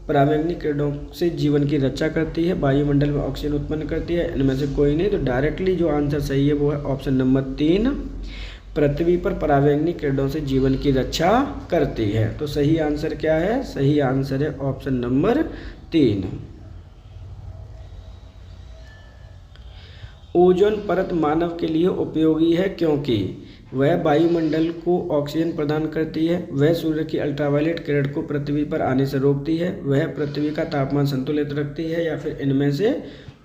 परावैंगनी किरणों से जीवन की रक्षा करती है, वायुमंडल में ऑक्सीजन उत्पन्न करती है, इनमें से कोई नहीं। तो डायरेक्टली जो आंसर सही है वो है ऑप्शन नंबर 3, पृथ्वी पर परावैंगनी किरणों से जीवन की रक्षा करती है। तो सही आंसर क्या है? सही आंसर है ऑप्शन नंबर 3। ओजोन परत मानव के लिए उपयोगी है क्योंकि वह वायुमंडल को ऑक्सीजन प्रदान करती है, वह सूर्य की अल्ट्रावायलेट किरण को पृथ्वी पर आने से रोकती है, वह पृथ्वी का तापमान संतुलित रखती है, या फिर इनमें से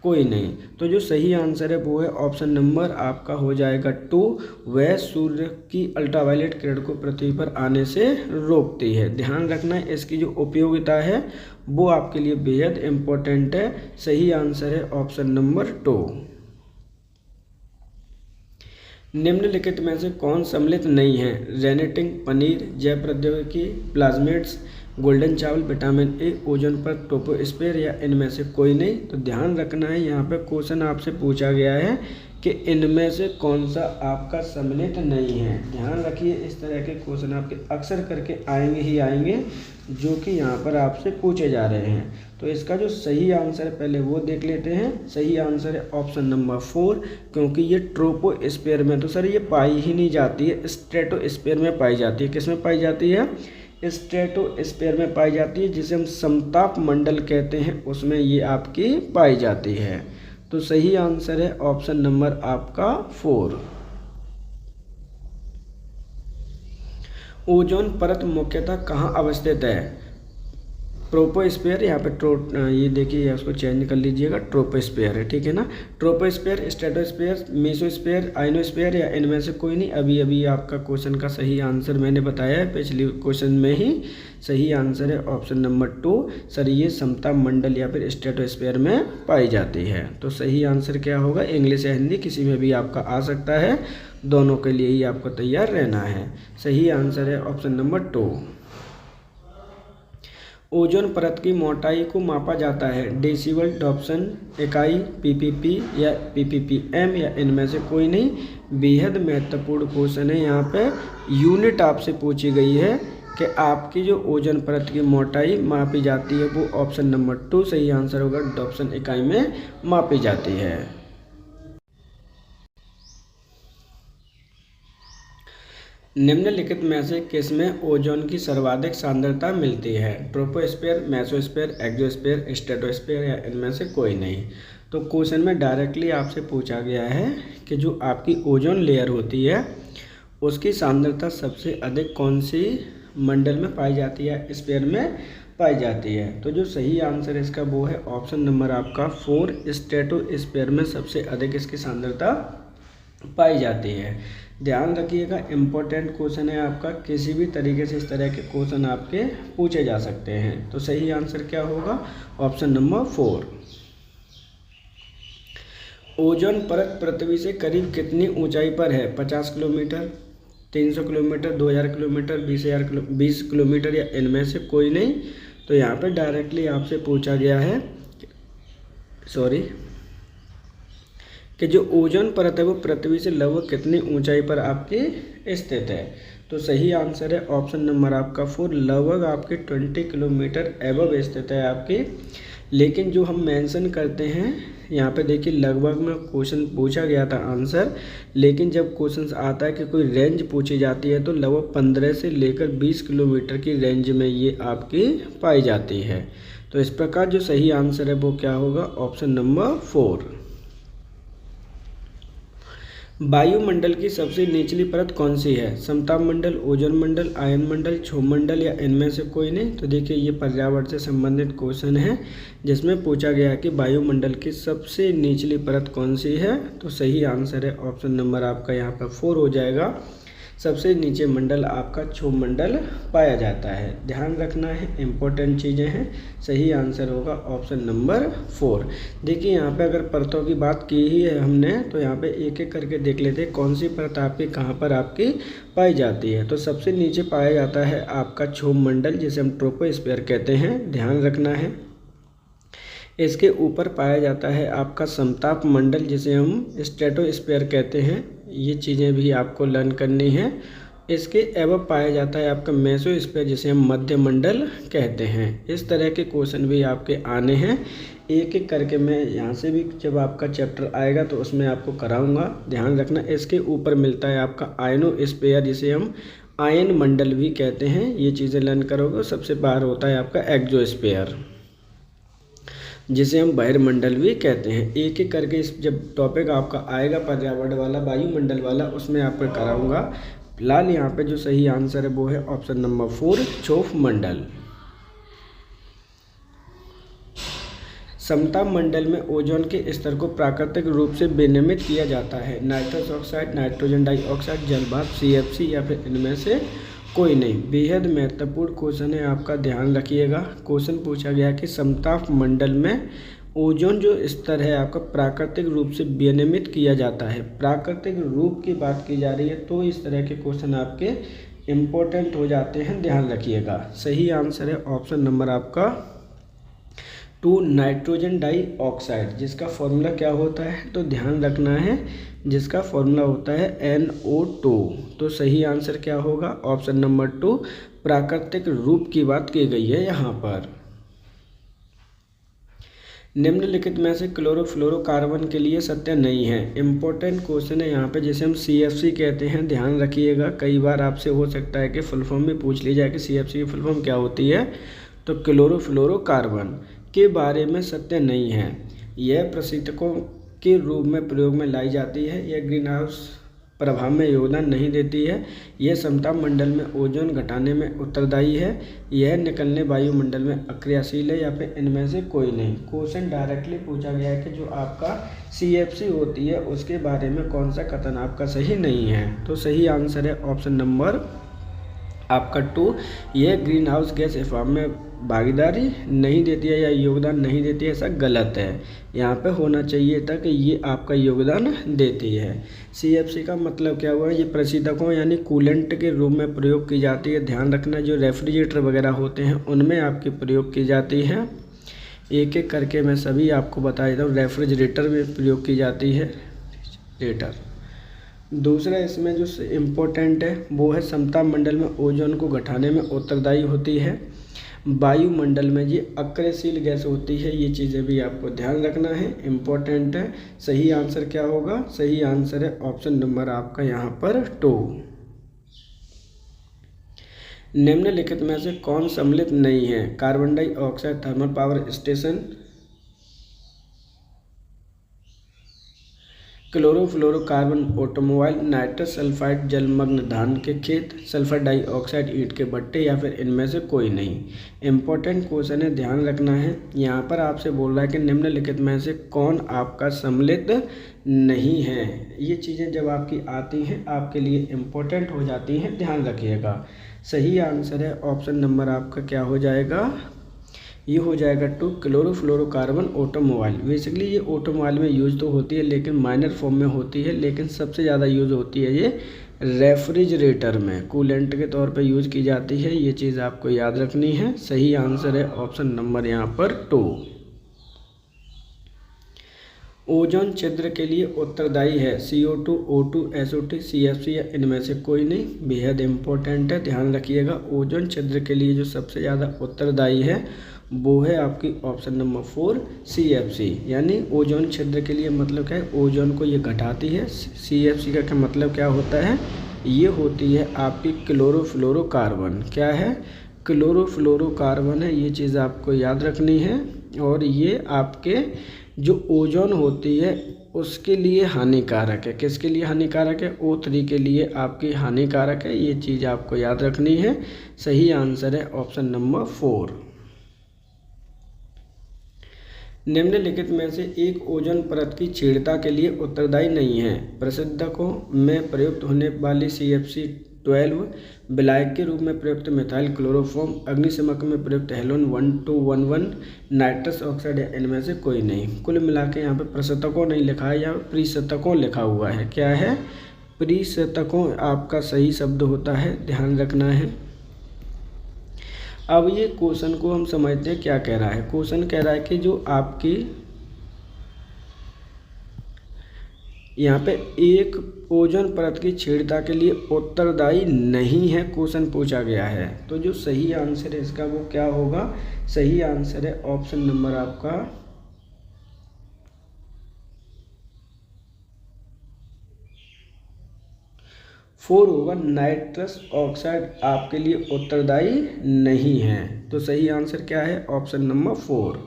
कोई नहीं। तो जो सही आंसर है वो है ऑप्शन नंबर आपका हो जाएगा 2, वह सूर्य की अल्ट्रावायलेट किरण को पृथ्वी पर आने से रोकती है। ध्यान रखना है, इसकी जो उपयोगिता है वो आपके लिए बेहद इम्पोर्टेंट है। सही आंसर है ऑप्शन नंबर 2। निम्नलिखित में से कौन सम्मिलित नहीं है? रेनेटिंग, पनीर, जैव प्रौद्योगिकी, प्लाज्मिड्स, गोल्डन चावल, विटामिन ए, ओजोन परत, ट्रोपोस्फीयर या इनमें से कोई नहीं। तो ध्यान रखना है, यहाँ पे क्वेश्चन आपसे पूछा गया है कि इनमें से कौन सा आपका सम्मिलित नहीं है। ध्यान रखिए, इस तरह के क्वेश्चन आपके अक्सर करके आएंगे ही आएंगे, जो कि यहाँ पर आपसे पूछे जा रहे हैं। तो इसका जो सही आंसर है पहले वो देख लेते हैं। सही आंसर है ऑप्शन नंबर 4, क्योंकि ये ट्रोपोस्फीयर में तो सर ये पाई ही नहीं जाती है, स्ट्रेटोस्फीयर में पाई जाती है। किस में पाई जाती है? स्ट्रेटोस्फीयर में पाई जाती है, जिसे हम समताप मंडल कहते हैं, उसमें ये आपकी पाई जाती है। तो सही आंसर है ऑप्शन नंबर आपका 4। ओजोन परत मुख्यतः कहाँ अवस्थित है? ट्रोपोस्फीयर, यहाँ पे ये देखिए, उसको चेंज कर लीजिएगा, ट्रोपोस्फीयर है, ठीक है ना। ट्रोपोस्फीयर, स्ट्रेटोस्फीयर, मेसोस्फीयर, आइनोस्फीयर या इनमें से कोई नहीं। अभी अभी आपका क्वेश्चन का सही आंसर मैंने बताया है, पिछले क्वेश्चन में ही। सही आंसर है ऑप्शन नंबर 2, सर ये समताप मंडल या फिर स्ट्रेटोस्फीयर में पाई जाती है। तो सही आंसर क्या होगा? इंग्लिश या हिंदी किसी में भी आपका आ सकता है, दोनों के लिए ही आपको तैयार रहना है। सही आंसर है ऑप्शन नंबर 2। ओजोन परत की मोटाई को मापा जाता है डेसिबल, डॉप्सन, इकाई, पीपीपी या पीपीपीएम या इनमें से कोई नहीं। बेहद महत्वपूर्ण क्वेश्चन है, यहाँ पे यूनिट आपसे पूछी गई है कि आपकी जो ओजोन परत की मोटाई मापी जाती है, वो ऑप्शन नंबर 2 सही आंसर होगा, डॉप्सन इकाई में मापी जाती है। निम्नलिखित में से किसमें ओजोन की सर्वाधिक सांद्रता मिलती है? ट्रोपोस्फीयर, मेसोस्फीयर, एक्सोस्फीयर, स्ट्रेटोस्फीयर या इनमें से कोई नहीं। तो क्वेश्चन में डायरेक्टली आपसे पूछा गया है कि जो आपकी ओजोन लेयर होती है, उसकी सांद्रता सबसे अधिक कौन सी मंडल में पाई जाती है? स्फीयर में पाई जाती है। तो जो सही आंसर इसका वो है ऑप्शन नंबर आपका 4, स्ट्रेटोस्फीयर में सबसे अधिक इसकी सांद्रता पाई जाती है। ध्यान रखिएगा, इम्पोर्टेंट क्वेश्चन है आपका, किसी भी तरीके से इस तरह के क्वेश्चन आपके पूछे जा सकते हैं। तो सही आंसर क्या होगा? Option number 4। ओजोन परत पृथ्वी से करीब कितनी ऊंचाई पर है? 50 किलोमीटर, 300 किलोमीटर, 2000 किलोमीटर, 20 किलोमीटर या इनमें से कोई नहीं। तो यहाँ पे डायरेक्टली आपसे पूछा गया है कि जो ओजोन परत है वो पृथ्वी से लगभग कितनी ऊंचाई पर आपकी स्थित है। तो सही आंसर है ऑप्शन नंबर आपका 4, लगभग आपके 20 किलोमीटर एबव स्थित है आपकी। लेकिन जो हम मेंशन करते हैं यहाँ पे देखिए, लगभग में क्वेश्चन पूछा गया था आंसर, लेकिन जब क्वेश्चन आता है कि कोई रेंज पूछी जाती है तो लगभग 15 से लेकर 20 किलोमीटर की रेंज में ये आपकी पाई जाती है। तो इस प्रकार जो सही आंसर है वो क्या होगा? Option number 4। वायुमंडल की सबसे निचली परत कौन सी है? समताप मंडल, ओजोन मंडल, आयन मंडल, क्षोभ मंडल या इनमें से कोई नहीं। तो देखिए, ये पर्यावरण से संबंधित क्वेश्चन है, जिसमें पूछा गया है कि वायुमंडल की सबसे निचली परत कौन सी है। तो सही आंसर है ऑप्शन नंबर आपका यहाँ पर 4 हो जाएगा। सबसे नीचे मंडल आपका क्षोभ मंडल पाया जाता है। ध्यान रखना है, इम्पोर्टेंट चीज़ें हैं। सही आंसर होगा ऑप्शन नंबर 4। देखिए, यहाँ पे अगर परतों की बात की ही है हमने, तो यहाँ पे एक एक करके देख लेते हैं कौन सी परत आपकी कहाँ पर आपकी पाई जाती है। तो सबसे नीचे पाया जाता है आपका क्षोभ मंडल, जिसे हम ट्रोपोस्फीयर कहते हैं, ध्यान रखना है। इसके ऊपर पाया जाता है आपका समताप मंडल, जिसे हम स्ट्रेटोस्फीयर कहते हैं। ये चीज़ें भी आपको लर्न करनी है। इसके एवं पाया जाता है आपका मेसोस्फीयर, जिसे हम मध्य मंडल कहते हैं। इस तरह के क्वेश्चन भी आपके आने हैं, एक एक करके मैं यहाँ से भी जब आपका चैप्टर आएगा तो उसमें आपको कराऊंगा। ध्यान रखना, इसके ऊपर मिलता है आपका आयनोस्फीयर, जिसे हम आयन मंडल भी कहते हैं। ये चीज़ें लर्न करोगे। सबसे बाहर होता है आपका एक्सोस्फीयर, जिसे हम बहिर्मंडल भी कहते हैं। एक एक करके इस जब टॉपिक आपका आएगा पर्यावरण वाला, वायुमंडल वाला, उसमें आपको कराऊंगा। फिलहाल यहाँ पे जो सही आंसर है वो है ऑप्शन नंबर 4, क्षोभ मंडल। समताप मंडल में ओजोन के स्तर को प्राकृतिक रूप से विनियमित किया जाता है। नाइट्रस ऑक्साइड, नाइट्रोजन डाइऑक्साइड, जल भाप, CFC या फिर इनमें से कोई नहीं। बेहद महत्वपूर्ण क्वेश्चन है आपका, ध्यान रखिएगा। क्वेश्चन पूछा गया कि समताप मंडल में ओजोन जो स्तर है आपका प्राकृतिक रूप से विनियमित किया जाता है। प्राकृतिक रूप की बात की जा रही है, तो इस तरह के क्वेश्चन आपके इम्पोर्टेंट हो जाते हैं, ध्यान रखिएगा। सही आंसर है ऑप्शन नंबर आपका 2 नाइट्रोजन डाइऑक्साइड, जिसका फॉर्मूला क्या होता है, तो ध्यान रखना है, जिसका फॉर्मूला होता है NO2। तो सही आंसर क्या होगा, ऑप्शन नंबर 2 प्राकृतिक रूप की बात की गई है यहाँ पर। निम्नलिखित में से क्लोरोफ्लोरोकार्बन के लिए सत्य नहीं है। इम्पोर्टेंट क्वेश्चन है यहाँ पे, जिसे हम CFC कहते हैं, ध्यान रखिएगा। कई बार आपसे हो सकता है कि फुल फॉर्म भी पूछ ली जाए कि CFC की फुल फॉर्म क्या होती है। तो क्लोरोफ्लोरोकार्बन के बारे में सत्य नहीं है। यह प्रशीतकों के रूप में प्रयोग में लाई जाती है। यह ग्रीन हाउस प्रभाव में योगदान नहीं देती है। यह समताप मंडल में ओजोन घटाने में उत्तरदायी है। यह निकलने वायुमंडल में अक्रियाशील है, या फिर इनमें से कोई नहीं। क्वेश्चन डायरेक्टली पूछा गया है कि जो आपका CFC होती है उसके बारे में कौन सा कथन आपका सही नहीं है। तो सही आंसर है ऑप्शन नंबर आपका 2। यह ग्रीन हाउस गैस अफवाह में भागीदारी नहीं देती है या योगदान नहीं देती है, ऐसा गलत है। यहाँ पे होना चाहिए था कि ये आपका योगदान देती है। CFC का मतलब क्या हुआ, ये प्रशीतकों यानी कूलेंट के रूप में प्रयोग की जाती है। ध्यान रखना, जो रेफ्रिजरेटर वगैरह होते हैं उनमें आपकी प्रयोग की जाती है। एक एक करके मैं सभी आपको बता देता हूँ। रेफ्रिजरेटर में प्रयोग की जाती है रेफ्रिजरेटर। दूसरा इसमें जो इम्पोर्टेंट है वो है समताप मंडल में ओजोन को घटाने में उत्तरदायी होती है। वायुमंडल में ये अक्रियशील गैस होती है। ये चीज़ें भी आपको ध्यान रखना है, इम्पोर्टेंट है। सही आंसर क्या होगा, सही आंसर है ऑप्शन नंबर आपका यहाँ पर 2। निम्नलिखित में से कौन सम्मिलित नहीं है। Carbon dioxide thermal power station, chlorofluorocarbon automobile, nitrous sulphide जलमग्न धान के खेत, सल्फर डाइऑक्साइड ईंट के भट्टे, या फिर इनमें से कोई नहीं। इम्पोर्टेंट क्वेश्चन है, ध्यान रखना है। यहाँ पर आपसे बोल रहा है कि निम्नलिखित में से कौन आपका सम्मिलित नहीं है। ये चीज़ें जब आपकी आती हैं आपके लिए इम्पोर्टेंट हो जाती हैं, ध्यान रखिएगा। सही आंसर है ऑप्शन नंबर आपका क्या हो जाएगा, ये हो जाएगा 2 क्लोरोफ्लोरोकार्बन ऑटोमोबाइल। बेसिकली ये ऑटोमोबाइल में यूज तो होती है लेकिन माइनर फॉर्म में होती है, लेकिन सबसे ज़्यादा यूज होती है ये रेफ्रिजरेटर में, कूलेंट के तौर पे यूज की जाती है। ये चीज़ आपको याद रखनी है। सही आंसर है ऑप्शन नंबर यहाँ पर 2। ओजोन छिद्र के लिए उत्तरदायी है CO2, O2, SO2, CFC या इनमें से कोई नहीं। बेहद इम्पोर्टेंट है, ध्यान रखिएगा। ओजोन छिद्र के लिए जो सबसे ज़्यादा उत्तरदायी है वो है आपकी ऑप्शन नंबर 4 CFC। यानी ओजोन छिद्र के लिए मतलब क्या है, ओजोन को ये घटाती है। CFC का क्या मतलब क्या होता है, ये होती है आपकी क्लोरोफ्लोरोकार्बन। क्या है, क्लोरोफ्लोरोकार्बन है। ये चीज़ आपको याद रखनी है। और ये आपके जो ओजोन होती है उसके लिए हानिकारक है। किसके लिए हानिकारक है, O3 के लिए आपकी हानिकारक है। ये चीज़ आपको याद रखनी है। सही आंसर है ऑप्शन नंबर 4। निम्नलिखित में से एक ओजोन परत की छेड़ता के लिए उत्तरदायी नहीं है। प्रसिद्धकों में प्रयुक्त होने वाली CFC12, विलायक के रूप में प्रयुक्त मिथाइल क्लोरोफॉर्म, अग्निशमक में प्रयुक्त हेलोन 1211, नाइट्रस ऑक्साइड या इनमें से कोई नहीं। कुल मिला के यहाँ पे प्रशतकों नहीं लिखा है, या प्रीशतकों लिखा हुआ है। क्या है, प्रीशतकों आपका सही शब्द होता है, ध्यान रखना है। अब ये क्वेश्चन को हम समझते हैं क्या कह रहा है। क्वेश्चन कह रहा है कि जो आपकी यहाँ पे एक ओजोन परत की छेड़ता के लिए उत्तरदायी नहीं है, क्वेश्चन पूछा गया है। तो जो सही आंसर है इसका वो क्या होगा, सही आंसर है ऑप्शन नंबर आपका 4 होगा। नाइट्रस ऑक्साइड आपके लिए उत्तरदायी नहीं है। तो सही आंसर क्या है, ऑप्शन नंबर 4।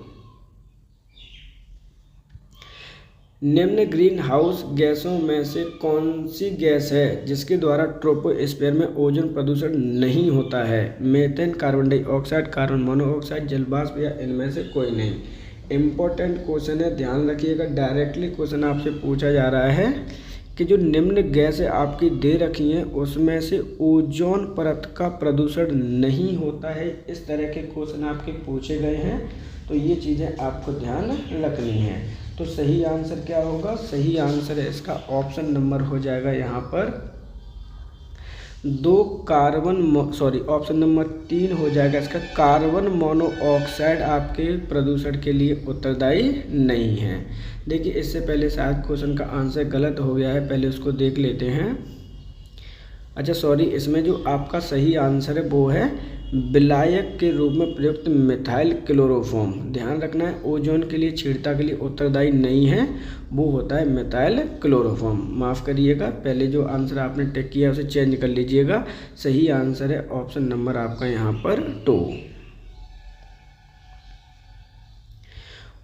निम्न ग्रीन हाउस गैसों में से कौन सी गैस है जिसके द्वारा ट्रोपोस्फीयर में ओजोन प्रदूषण नहीं होता है। Methane, carbon dioxide, carbon monoxide, जलवाष्प या इनमें से कोई नहीं। इम्पोर्टेंट क्वेश्चन है, ध्यान रखिएगा। डायरेक्टली क्वेश्चन आपसे पूछा जा रहा है कि जो निम्न गैसें आपकी दे रखी हैं उसमें से ओजोन परत का प्रदूषण नहीं होता है। इस तरह के क्वेश्चन आपके पूछे गए हैं, तो ये चीज़ें आपको ध्यान रखनी है। तो सही आंसर क्या होगा, सही आंसर है इसका ऑप्शन नंबर हो जाएगा यहाँ पर ऑप्शन नंबर 3 हो जाएगा इसका, कार्बन मोनोऑक्साइड आपके प्रदूषण के लिए उत्तरदायी नहीं है। देखिए इससे पहले शायद क्वेश्चन का आंसर गलत हो गया है, पहले उसको देख लेते हैं। अच्छा सॉरी, इसमें जो आपका सही आंसर है वो है विलायक के रूप में प्रयुक्त मिथाइल क्लोरोफॉर्म। ध्यान रखना है, ओजोन के लिए छीड़ता के लिए उत्तरदायी नहीं है, वो होता है मिथाइल क्लोरोफॉर्म। माफ़ करिएगा, पहले जो आंसर आपने टिक किया उसे चेंज कर लीजिएगा। सही आंसर है ऑप्शन नंबर आपका यहाँ पर 2।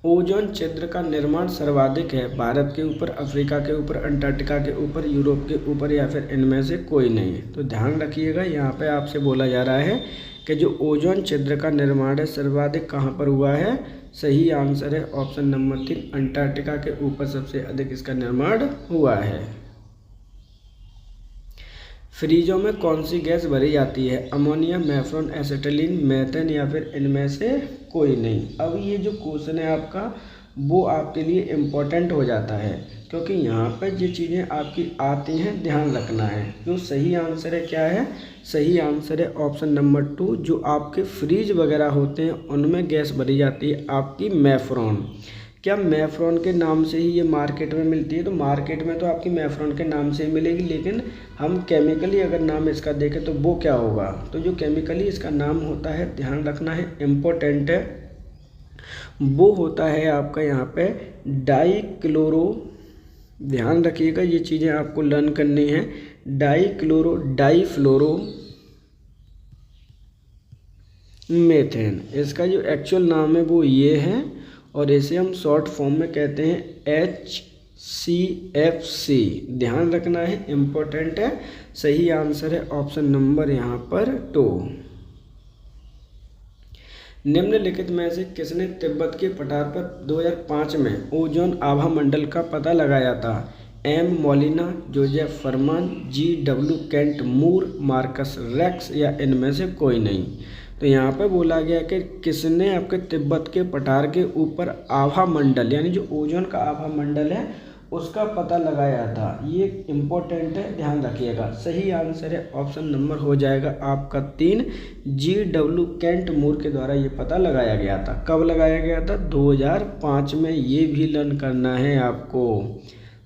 ओजोन छिद्र का निर्माण सर्वाधिक है भारत के ऊपर, अफ्रीका के ऊपर, अंटार्कटिका के ऊपर, यूरोप के ऊपर, या फिर इनमें से कोई नहीं। तो ध्यान रखिएगा, यहाँ पे आपसे बोला जा रहा है कि जो ओजोन छिद्र का निर्माण है सर्वाधिक कहाँ पर हुआ है। सही आंसर है ऑप्शन नंबर 3, अंटार्कटिका के ऊपर सबसे अधिक इसका निर्माण हुआ है। फ्रीजों में कौन सी गैस भरी जाती है, अमोनिया, मेफ्रॉन, एसिटिलीन, मेथेन, या फिर इनमें से कोई नहीं। अब ये जो क्वेश्चन है आपका वो आपके लिए इम्पोर्टेंट हो जाता है, क्योंकि यहाँ पर जो चीज़ें आपकी आती हैं ध्यान रखना है। जो सही आंसर है क्या है, सही आंसर है ऑप्शन नंबर 2, जो आपके फ्रीज वगैरह होते हैं उनमें गैस भरी जाती है आपकी मेफ्रॉन। क्या मेफ्रॉन के नाम से ही ये मार्केट में मिलती है, तो मार्केट में तो आपकी मेफ्रॉन के नाम से ही मिलेगी, लेकिन हम केमिकली अगर नाम इसका देखें तो वो क्या होगा, तो जो केमिकली इसका नाम होता है ध्यान रखना है, इम्पोर्टेंट है, वो होता है आपका यहाँ पे डाईक्लोरो। ध्यान रखिएगा, ये चीज़ें आपको लर्न करनी है। डाईक्लोरो डाईफ्लोरो मेथेन, इसका जो एक्चुअल नाम है वो ये है, और इसे हम शॉर्ट फॉर्म में कहते हैं HCFC। ध्यान रखना है, इम्पोर्टेंट है। सही आंसर है ऑप्शन नंबर यहाँ पर 2। निम्नलिखित में से किसने तिब्बत के पठार पर 2005 में ओजोन आभा मंडल का पता लगाया था, M मोलिना, जोसेफ फरमान, GW केंट मूर, मार्कस रेक्स, या इनमें से कोई नहीं। तो यहाँ पर बोला गया कि किसने आपके तिब्बत के पठार के ऊपर आभा मंडल यानी जो ओजोन का आभा मंडल है उसका पता लगाया था। ये इम्पोर्टेंट है, ध्यान रखिएगा। सही आंसर है ऑप्शन नंबर हो जाएगा आपका 3, GW केंट मूर के द्वारा ये पता लगाया गया था। कब लगाया गया था, 2005 में। ये भी लर्न करना है आपको।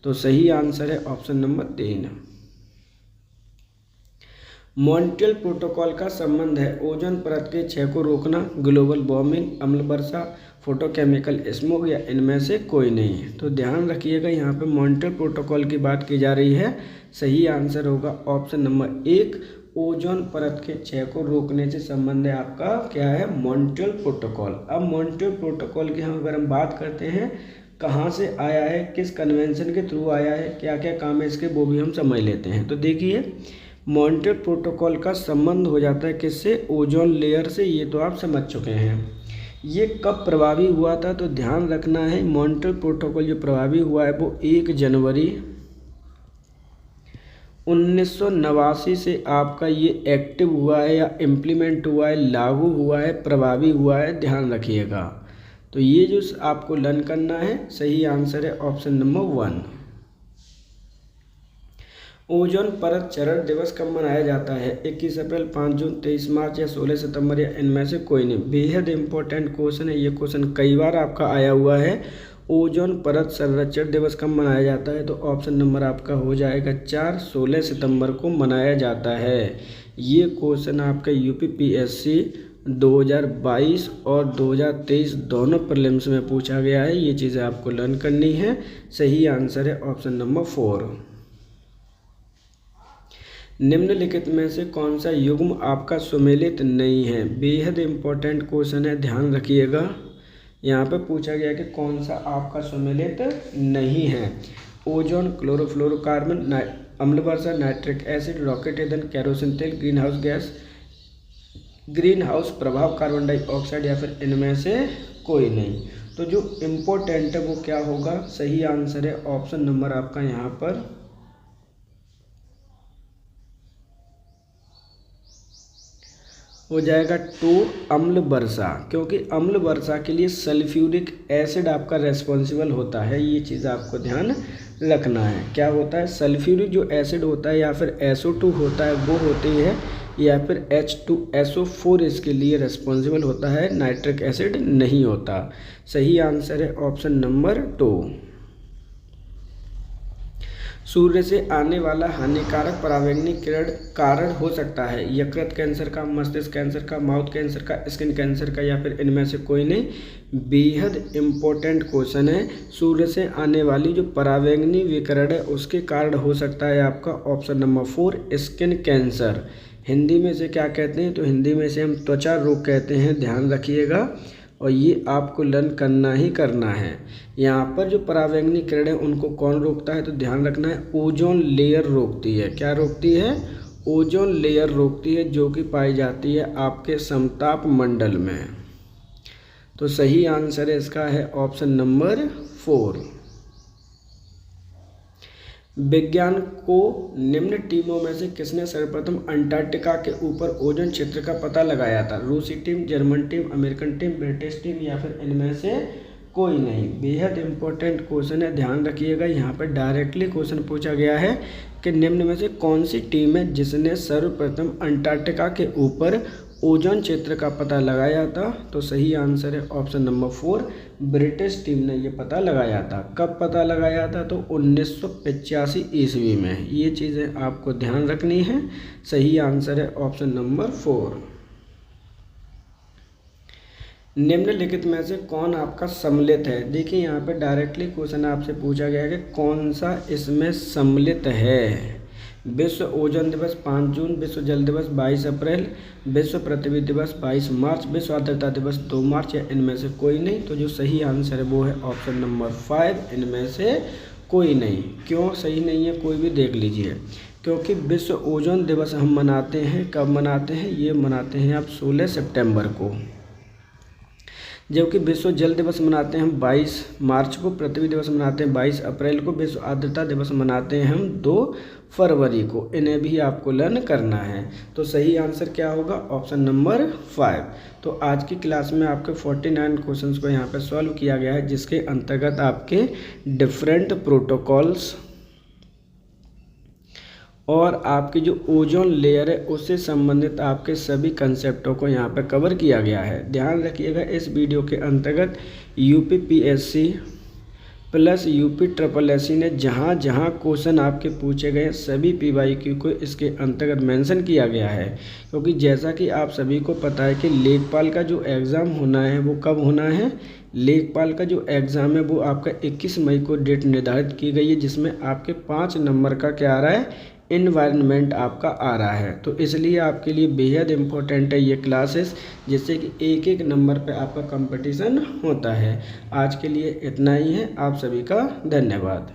तो सही आंसर है ऑप्शन नंबर 3। मॉन्ट्रियल प्रोटोकॉल का संबंध है ओजोन परत के क्षय को रोकना, ग्लोबल वार्मिंग, अम्ल वर्षा, फोटोकेमिकल स्मोक, या इनमें से कोई नहीं। तो ध्यान रखिएगा, यहाँ पे मॉन्ट्रियल प्रोटोकॉल की बात की जा रही है। सही आंसर होगा ऑप्शन नंबर 1, ओजोन परत के क्षय को रोकने से संबंध है आपका क्या है, मॉन्ट्रियल प्रोटोकॉल। अब मॉन्ट्रियल प्रोटोकॉल की अगर हम बात करते हैं कहाँ से आया है, किस कन्वेंशन के थ्रू आया है, क्या क्या काम है इसके, वो भी हम समझ लेते हैं। तो देखिए मॉन्ट्रियल प्रोटोकॉल का संबंध हो जाता है किससे, ओजोन लेयर से। ये तो आप समझ चुके हैं। ये कब प्रभावी हुआ था, तो ध्यान रखना है मॉन्ट्रियल प्रोटोकॉल जो प्रभावी हुआ है वो 1 जनवरी 1989 से आपका ये एक्टिव हुआ है या इम्प्लीमेंट हुआ है, लागू हुआ है, प्रभावी हुआ है। ध्यान रखिएगा। तो ये जो आपको लर्न करना है, सही आंसर है ऑप्शन नंबर 1। ओजोन परत चरण दिवस कब मनाया जाता है, 21 अप्रैल, 5 जून, 23 मार्च, या 16 सितंबर, या इनमें से कोई नहीं। बेहद इंपॉर्टेंट क्वेश्चन है, ये क्वेश्चन कई बार आपका आया हुआ है। ओजोन परत संरक्षण दिवस कब मनाया जाता है, तो ऑप्शन नंबर आपका हो जाएगा 4, 16 सितंबर को मनाया जाता है। ये क्वेश्चन आपका UPPSC 2022 और 2023 दोनों प्रीलिम्स में पूछा गया है। ये चीज़ें आपको लर्न करनी है। सही आंसर है ऑप्शन नंबर 4। निम्नलिखित में से कौन सा युग्म आपका सुमेलित नहीं है, बेहद इंपॉर्टेंट क्वेश्चन है, ध्यान रखिएगा। यहाँ पे पूछा गया कि कौन सा आपका सुमेलित नहीं है, ओजोन, क्लोरोफ्लोरोकार्बन, अम्ल वर्षा, नाइट्रिक एसिड, रॉकेट ईंधन, केरोसिन तेल, green house gas, green house प्रभाव, कार्बन डाइऑक्साइड, या फिर इनमें से कोई नहीं। तो जो इम्पोर्टेंट है वो क्या होगा, सही आंसर है ऑप्शन नंबर आपका यहाँ पर हो जाएगा 2, अम्ल वर्षा। क्योंकि अम्ल वर्षा के लिए सल्फ्यूरिक एसिड आपका रेस्पॉन्सिबल होता है। ये चीज़ आपको ध्यान रखना है। क्या होता है, सल्फ्यूरिक जो एसिड होता है या फिर SO2 होता है वो होती है, या फिर H2SO4 इसके लिए रिस्पॉन्सिबल होता है, नाइट्रिक एसिड नहीं होता। सही आंसर है ऑप्शन नंबर 2। सूर्य से आने वाला हानिकारक पराबैंगनी किरण कारण हो सकता है यकृत कैंसर का, मस्तिष्क कैंसर का, माउथ कैंसर का, स्किन कैंसर का, या फिर इनमें से कोई नहीं। बेहद इम्पोर्टेंट क्वेश्चन है। सूर्य से आने वाली जो पराबैंगनी विकिरण है उसके कारण हो सकता है आपका option number 4 skin cancer. Hindi में से क्या कहते हैं, तो हिंदी में से हम त्वचा रोग कहते हैं, ध्यान रखिएगा, और ये आपको लर्न करना ही करना है। यहाँ पर जो पराबैंगनी किरण है उनको कौन रोकता है, तो ध्यान रखना है ओजोन लेयर रोकती है। क्या रोकती है, ओजोन लेयर रोकती है, जो कि पाई जाती है आपके समताप मंडल में। तो सही आंसर है इसका है ऑप्शन नंबर 4। विज्ञान को निम्न टीमों में से किसने सर्वप्रथम अंटार्कटिका के ऊपर ओजोन क्षेत्र का पता लगाया था? रूसी team, German team, American team, British team, या फिर इनमें से कोई नहीं। बेहद इंपॉर्टेंट क्वेश्चन है, ध्यान रखिएगा। यहाँ पर डायरेक्टली क्वेश्चन पूछा गया है कि निम्न में से कौन सी टीम है जिसने सर्वप्रथम अंटार्कटिका के ऊपर ओजोन क्षेत्र का पता लगाया था? तो सही आंसर है ऑप्शन नंबर 4, ब्रिटिश टीम ने ये पता लगाया था। कब पता लगाया था? तो 1985 ईस्वी में। ये चीज़ें आपको ध्यान रखनी है। सही आंसर है ऑप्शन नंबर 4। निम्नलिखित में से कौन आपका सम्मिलित है? देखिए यहाँ पे डायरेक्टली क्वेश्चन आपसे पूछा गया है कि कौन सा इसमें सम्मिलित है। विश्व ओजोन दिवस 5 जून, विश्व जल दिवस 22 अप्रैल, विश्व पृथ्वी दिवस 22 मार्च, विश्व आर्द्रता दिवस 2 मार्च, या इनमें से कोई नहीं। तो जो सही आंसर है वो है ऑप्शन नंबर 5, इनमें से कोई नहीं। क्यों सही नहीं है, कोई भी देख लीजिए। क्योंकि विश्व ओजोन दिवस हम मनाते हैं, कब मनाते हैं? ये मनाते हैं आप 16 सितंबर को, जबकि विश्व जल दिवस मनाते हैं हम 22 मार्च को, पृथ्वी दिवस मनाते हैं 22 अप्रैल को, विश्व आर्द्रता दिवस मनाते हैं हम 2 फरवरी को। इन्हें भी आपको लर्न करना है। तो सही आंसर क्या होगा? Option number 5। तो आज की क्लास में आपके 49 क्वेश्चंस को यहाँ पे सॉल्व किया गया है, जिसके अंतर्गत आपके डिफरेंट प्रोटोकॉल्स और आपकी जो ओजोन लेयर है उससे संबंधित आपके सभी कंसेप्टों को यहाँ पर कवर किया गया है। ध्यान रखिएगा, इस वीडियो के अंतर्गत UPPSC प्लस UPSSC ने जहाँ जहाँ क्वेश्चन आपके पूछे गए सभी PYQ को इसके अंतर्गत मेंशन किया गया है। क्योंकि जैसा कि आप सभी को पता है कि लेखपाल का जो एग्ज़ाम होना है वो कब होना है? लेखपाल का जो एग्ज़ाम है वो आपका 21 मई को डेट निर्धारित की गई है, जिसमें आपके 5 नंबर का क्या आ रहा है? इन्वायरमेंट आपका आ रहा है। तो इसलिए आपके लिए बेहद इम्पोर्टेंट है ये क्लासेस, जिससे कि एक एक नंबर पे आपका कंपटीशन होता है। आज के लिए इतना ही है। आप सभी का धन्यवाद।